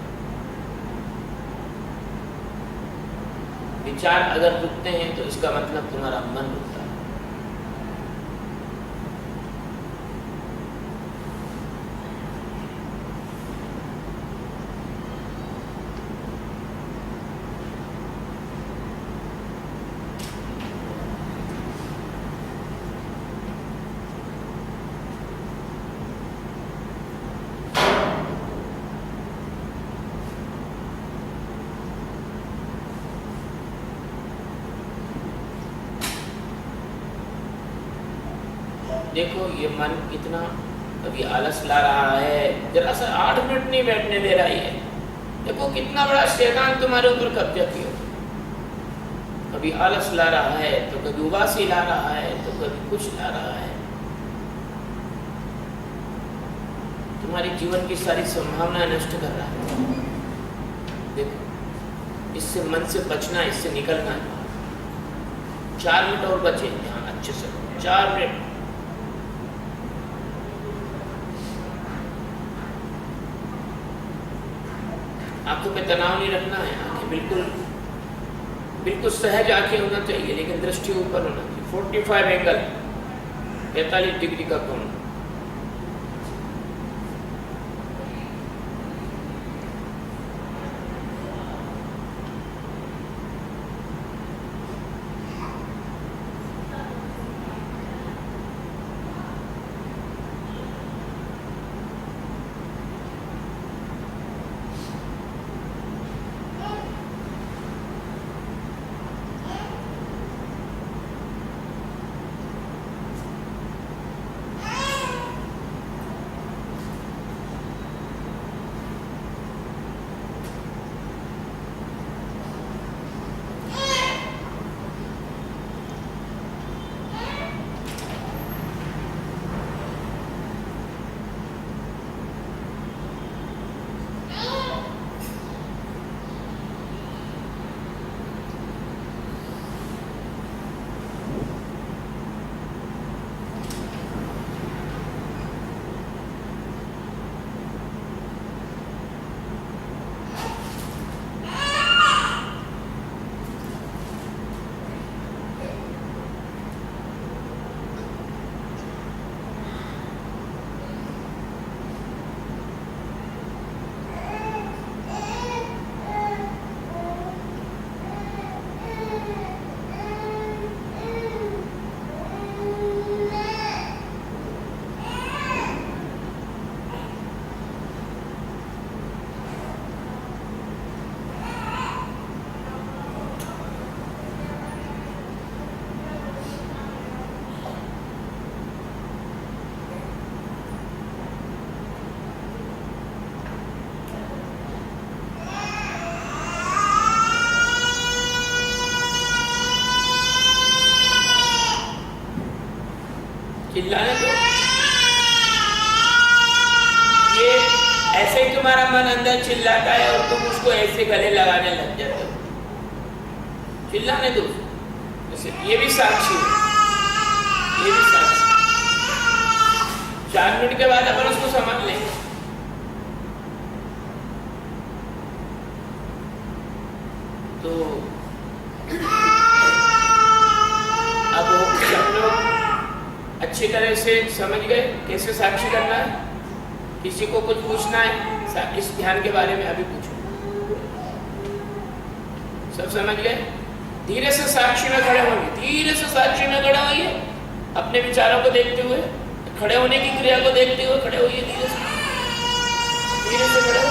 Speaker 2: विचार अगर रुकते हैं तो इसका मतलब तुम्हारा मन रुकता है। देखो ये मन कितना कभी आलस ला रहा है, जरा सा 8 मिनट नहीं बैठने दे रहा है। देखो कितना बड़ा शैतान तुम्हारे ऊपर कब्जा किया। कभी आलस ला रहा है तो कभी उबासी ला रहा है तो कभी कुछ ला रहा है। तुम्हारी जीवन की सारी संभावनाएं नष्ट कर रहा है। देखो इससे मन से बचना, इससे निकलना है। 4 मिनट और बचे, ध्यान अच्छे से 4 मिनट। आंखों पे तनाव नहीं रखना है, आंखें बिल्कुल सहज आंखें होना चाहिए, लेकिन दृष्टि ऊपर होना चाहिए। 45 एंगल, 45 डिग्री का कोण। चिल्लाने दो। ये ऐसे ही तुम्हारा मन अंदर चिल्लाता है और तुम उसको ऐसे गले लगाने लग जाते हो। चिल्लाने दो। जैसे ये भी साक्षी है, ये भी साक्षी। 4 मिनट के बाद अपन उसको समझ लेंगे। तो अब सब लोग अच्छी तरह से समझ गए कैसे साक्षी करना है। किसी को कुछ पूछना है इस ध्यान के बारे में अभी पूछो। सब समझ गए? धीरे से साक्षी में खड़े होंगे, धीरे से साक्षी में खड़े होइए, अपने विचारों को देखते हुए, खड़े होने की क्रिया को देखते हुए खड़े होइए। धीरे से खड़े हो।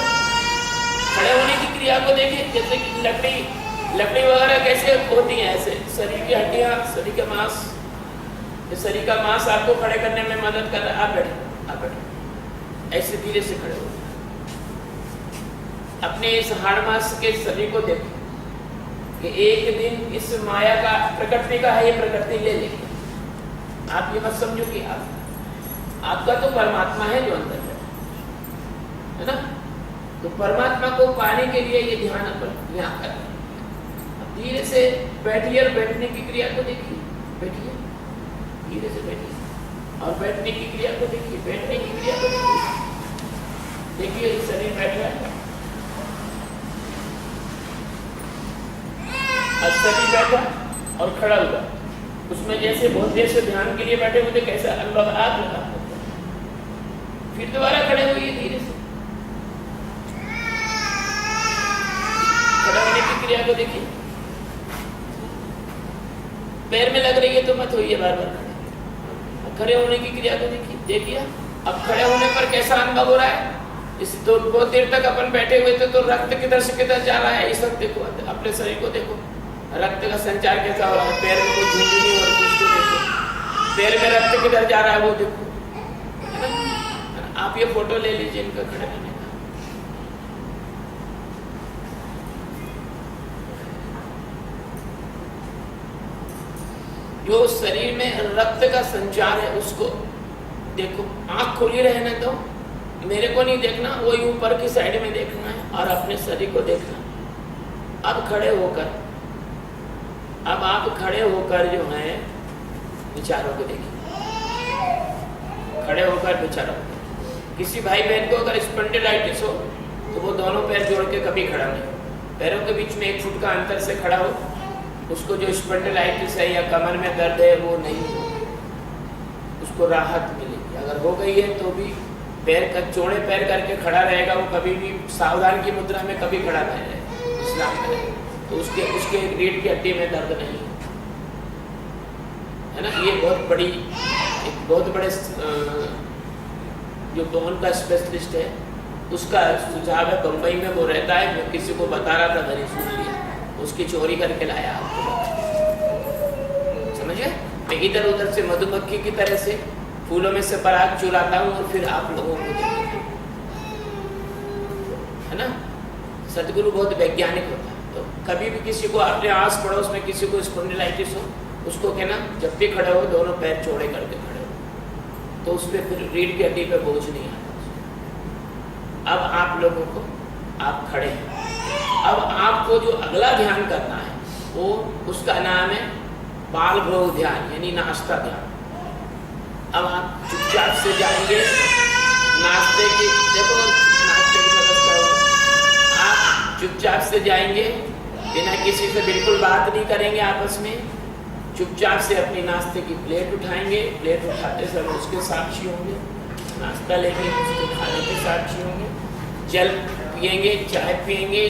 Speaker 2: खड़े होने की क्रिया को देखिए, जैसे कि लकड़ी वगैरह कैसे होती है, ऐसे शरीर की हड्डियां, शरीर का मांस, शरीर का मांस आपको खड़े करने में मदद कर रहा है। आप बैठे ऐसे धीरे से खड़े हो। अपने इस हाड़ मांस के शरीर को देखो कि एक दिन इस माया का प्रकृति का है, ये प्रकृति ले लेगी। आप ये मत समझो कि आपका तो परमात्मा है जो अंदर है ना। तो परमात्मा को पाने के लिए ये ध्यान अपन यहाँ कर। धीरे से बैठिए और बैठने की क्रिया को देखिए। बैठिए, धीरे से बैठिए और बैठने की क्रिया को देखिए। बैठने की क्रिया को देखिए। देखिए शरीर बैठ रहा है, अब शरीर बैठा और खड़ा हुआ। उसमें जैसे बहुत देर से ध्यान के लिए बैठे हुए थे, कैसा अल्लाह आप लगा। फिर दोबारा खड़े हुए धीरे से। खड़े होने की क्रिया को देखिए। पैर में लग रही है तो मत होइए बार बार खड़े। खड़े होने की क्रिया को देखिए। देखिए अब खड़े होने पर कैसा अनुभव हो रहा है। इस तो बहुत देर तक अपन बैठे हुए थे तो रक्त किधर से किधर जा रहा है, ये सब देखो। अपने शरीर को देखो, रक्त का संचार कैसा हो रहा है। पैर में कोई झुंझुनी हो रही है उसको देखो। पैर में रक्त किधर जा रहा है वो देखो, है ना। आप ये फोटो ले लीजिए इनका खड़े रहने का। जो शरीर में रक्त का संचार है उसको देखो। आंख खुली रहने दो, मेरे को नहीं देखना, वो ऊपर की साइड में देखना है और अपने शरीर को देखना। अब खड़े होकर, अब आप खड़े होकर जो है विचारों को देखिए। खड़े होकर विचारों को। किसी भाई बहन को अगर स्पॉन्डिलाइटिस हो तो वो दोनों पैर जोड़ के कभी खड़ा नहीं, पैरों के बीच में 1 फुट का अंतर से खड़ा हो। उसको जो स्पॉन्डिलाइटिस है या कमर में दर्द है वो नहीं हो, उसको राहत मिलेगी। अगर हो गई है तो भी पैर का चौड़े पैर करके खड़ा रहेगा, वो कभी भी सावधान की मुद्रा में कभी खड़ा नहीं रहेगा इस्लाम में। तो उसके रीढ़ की हड्डी में दर्द नहीं है ना। ये बहुत बड़े जो बोन का स्पेशलिस्ट है उसका सुझाव है। बम्बई में वो रहता है, जो किसी को बता रहा था, मैंने सुन लिया, उसकी चोरी करके लाया आपको। समझ गए? मैं इधर उधर से मधुमक्खी की तरह से फूलों में से पराग चुराता हूँ और फिर आप लोगों को देता हूं, है ना। सदगुरु बहुत वैज्ञानिक होता है। तो कभी भी किसी को अपने आस पड़ोस में किसी को स्पॉन्डिलाइटिस हो, उसको कहना जब भी खड़े हो दोनों पैर चौड़े करके खड़े हो, तो उस पर फिर रीढ़ की हड्डी पे बोझ नहीं आता। अब आप लोगों को, आप खड़े हैं, अब आपको जो अगला ध्यान करना है वो उसका नाम है बाल भोग ध्यान, यानी नाश्ता ध्यान। अब आप चुपचाप से जाएंगे नाश्ते की, देखो नाश्ते की व्यवस्था हो। आप चुपचाप से जाएंगे, बिना किसी से बिल्कुल बात नहीं करेंगे आपस में। चुपचाप से अपनी नाश्ते की प्लेट उठाएंगे, प्लेट उठाते समय उसके साक्षी होंगे, नाश्ता लेंगे उसको खाने के साक्षी होंगे, जल पिएंगे, चाय पिएंगे।